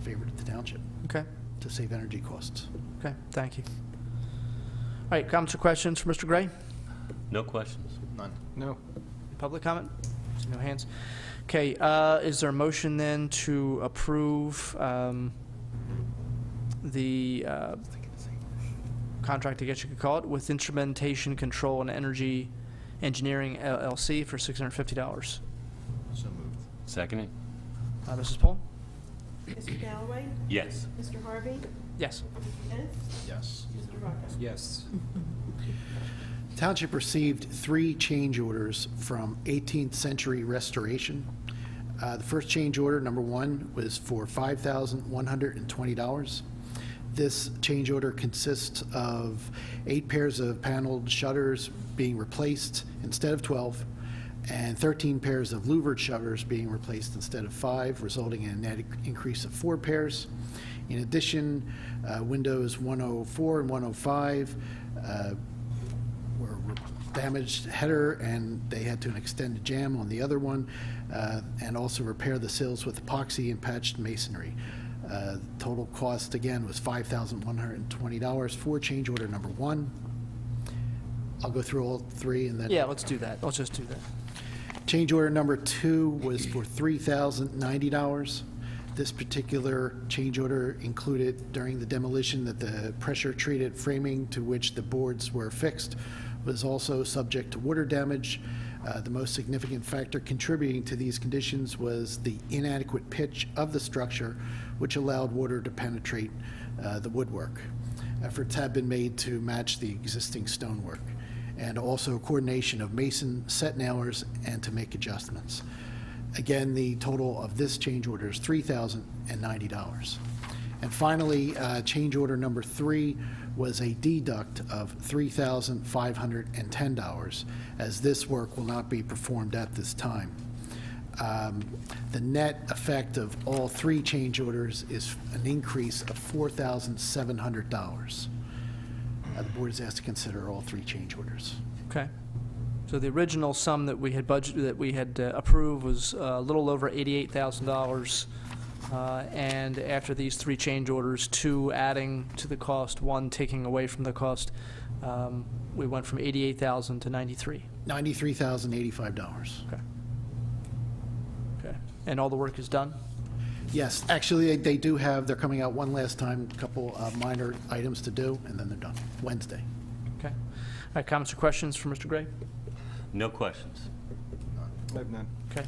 favored the township. Okay. To save energy costs. Okay, thank you. All right, comments or questions for Mr. Gray? No questions. None. No. Public comment? See no hands. Okay, is there a motion then to approve the contract, I guess you could call it, with Instrumentation Control and Energy Engineering LLC for $650? So moved. Seconded? Mrs. Paul? Mr. Galloway? Yes. Mr. Harvey? Yes. Mr. Dent? Yes. Mr. Rocco? Yes. Township received 3 change orders from 18th Century Restoration. The first change order, number 1, was for $5,120. This change order consists of 8 pairs of paneled shutters being replaced instead of 12, and 13 pairs of louvered shutters being replaced instead of 5, resulting in a net increase of 4 pairs. In addition, windows 104 and 105 were damaged header, and they had to extend a jamb on the other one, and also repair the sills with epoxy and patched masonry. Total cost, again, was $5,120 for change order number 1. I'll go through all 3 and then... Yeah, let's do that. Let's just do that. Change order number 2 was for $3,090. This particular change order included during the demolition that the pressure-treated framing to which the boards were fixed was also subject to water damage. The most significant factor contributing to these conditions was the inadequate pitch of the structure, which allowed water to penetrate the woodwork. Efforts have been made to match the existing stonework, and also coordination of mason set nailers and to make adjustments. Again, the total of this change order is $3,090. And finally, change order number 3 was a deduct of $3,510, as this work will not be performed at this time. The net effect of all 3 change orders is an increase of $4,700. The board is asked to consider all 3 change orders. Okay. So the original sum that we had budgeted, that we had approved, was a little over $88,000. And after these 3 change orders, 2 adding to the cost, 1 taking away from the cost, we went from $88,000 to $93,000. $93,085. Okay. Okay. And all the work is done? Yes, actually, they do have, they're coming out one last time, a couple minor items to do, and then they're done, Wednesday. Okay. All right, comments or questions for Mr. Gray? No questions. I have none. Okay. All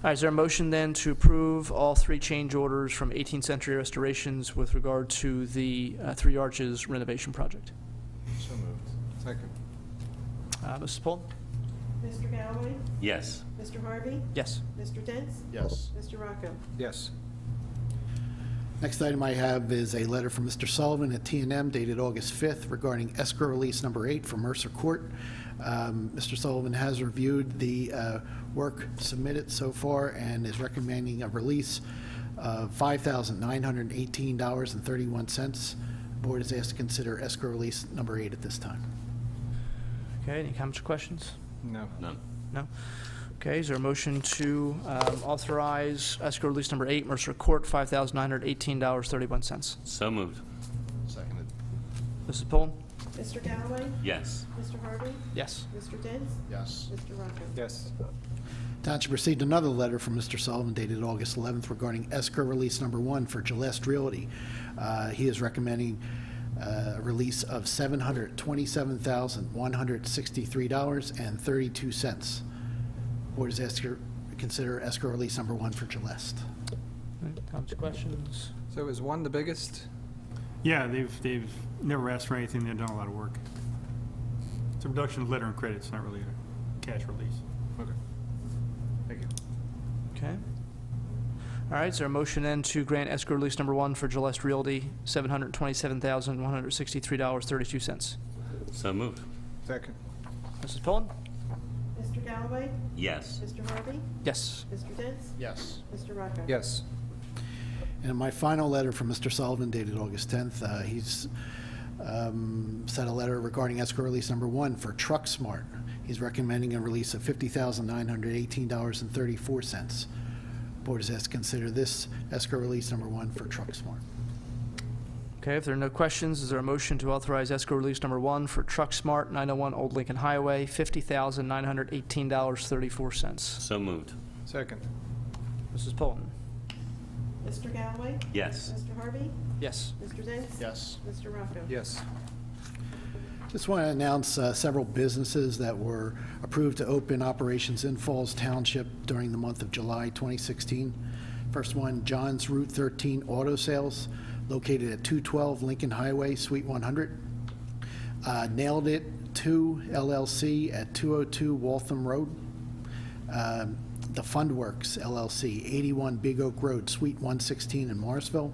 right, is there a motion then to approve all 3 change orders from 18th Century Restorations with regard to the 3 Arches renovation project? So moved. Second. Mrs. Paul? Mr. Galloway? Yes. Mr. Harvey? Yes. Mr. Dent? Yes. Mr. Rocco? Yes. Next item I have is a letter from Mr. Sullivan at T&M dated August 5th regarding escrow release number 8 from Mercer Court. Mr. Sullivan has reviewed the work submitted so far and is recommending a release. $5,918.31. Board is asked to consider escrow release number 8 at this time. Okay, any comments or questions? No. None. No? Okay, is there a motion to authorize escrow release number 8, Mercer Court, $5,918.31? So moved. Seconded. Mrs. Pullen? Mr. Galloway? Yes. Mr. Harvey? Yes. Mr. Dents? Yes. Mr. Rocco? Yes. Township received another letter from Mr. Sullivan dated August 11th regarding escrow release number 1 for Gillette Realty. He is recommending a release of $727,163.32. Board is asked to consider escrow release number 1 for Gillette. Comments or questions? So is one the biggest? Yeah, they've never asked for anything. They've done a lot of work. It's a reduction of letter and credits, not really a cash release. Okay. Thank you. Okay. All right, is there a motion then to grant escrow release number 1 for Gillette Realty, $727,163.32? So moved. Second. Mrs. Pullen? Mr. Galloway? Yes. Mr. Harvey? Yes. Mr. Dents? Yes. Mr. Rocco? Yes. And my final letter from Mr. Sullivan dated August 10th, he's sent a letter regarding escrow release number 1 for Truck Smart. He's recommending a release of $50,918.34. Board is asked to consider this escrow release number 1 for Truck Smart. Okay, if there are no questions, is there a motion to authorize escrow release number 1 for Truck Smart, 901 Old Lincoln Highway, $50,918.34? So moved. Second. Mrs. Pullen? Mr. Galloway? Yes. Mr. Harvey? Yes. Mr. Dents? Yes. Mr. Rocco? Yes. Just want to announce several businesses that were approved to open operations in Falls Township during the month of July 2016. First one, John's Route 13 Auto Sales, located at 212 Lincoln Highway, Suite 100. Nailed It 2 LLC at 202 Waltham Road. The Fundworks LLC, 81 Big Oak Road, Suite 116 in Morrisville.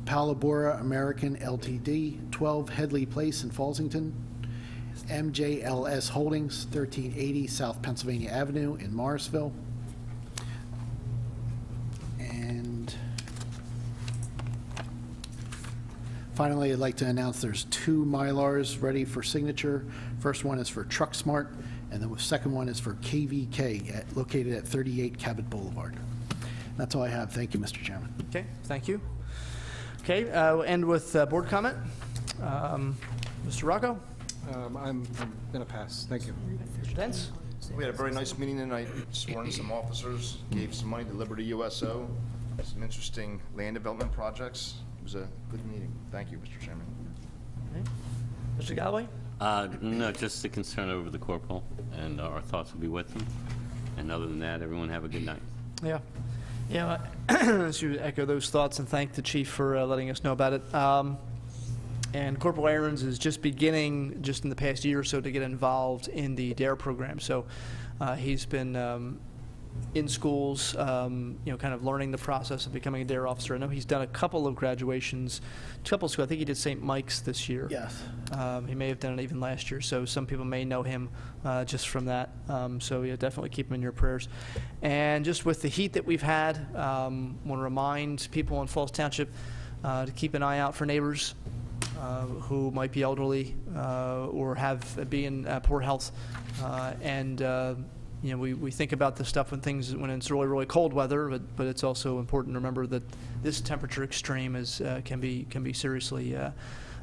Palabora American Ltd., 12 Headley Place in Fallsington. MJLS Holdings, 1380 South Pennsylvania Avenue in Morrisville. And finally, I'd like to announce there's 2 Mylars ready for signature. First one is for Truck Smart, and the second one is for KVK, located at 38 Cabot Boulevard. That's all I have. Thank you, Mr. Chairman. Okay, thank you. Okay, we'll end with board comment. Mr. Rocco? I'm going to pass. Thank you. Mr. Dents? We had a very nice meeting tonight, sworn some officers, gave some money to Liberty USO, some interesting land development projects. It was a good meeting. Thank you, Mr. Chairman. Okay. Mr. Galloway? No, just a concern over the corporal, and our thoughts will be with them. And other than that, everyone have a good night. Yeah. Yeah, to echo those thoughts and thank the chief for letting us know about it. And Corporal Aarons is just beginning, just in the past year or so, to get involved in the DARE program. So he's been in schools, kind of learning the process of becoming a DARE officer. I know he's done a couple of graduations, I think he did St. Mike's this year. Yes. He may have done it even last year, so some people may know him just from that. So yeah, definitely keep him in your prayers. And just with the heat that we've had, want to remind people in Falls Township to keep an eye out for neighbors who might be elderly or be in poor health. We think about this stuff when it's really, really cold weather, but it's also important to remember that this temperature extreme can be seriously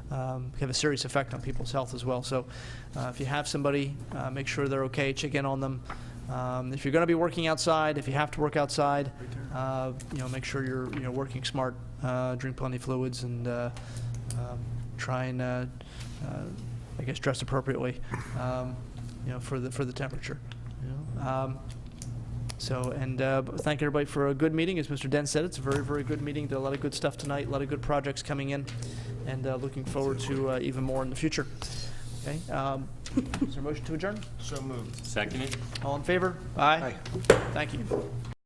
have a serious effect on people's health as well. So if you have somebody, make sure they're okay, check in on them. If you're going to be working outside, if you have to work outside, make sure you're working smart, drink plenty of fluids, and try and dress appropriately, for the temperature. Thank everybody for a good meeting. As Mr. Dent said, it's a very, very good meeting. Did a lot of good stuff tonight, a lot of good projects coming in, and looking forward to even more in the future. Okay. Is there a motion to adjourn? So moved. Second it. All in favor? Aye. Thank you.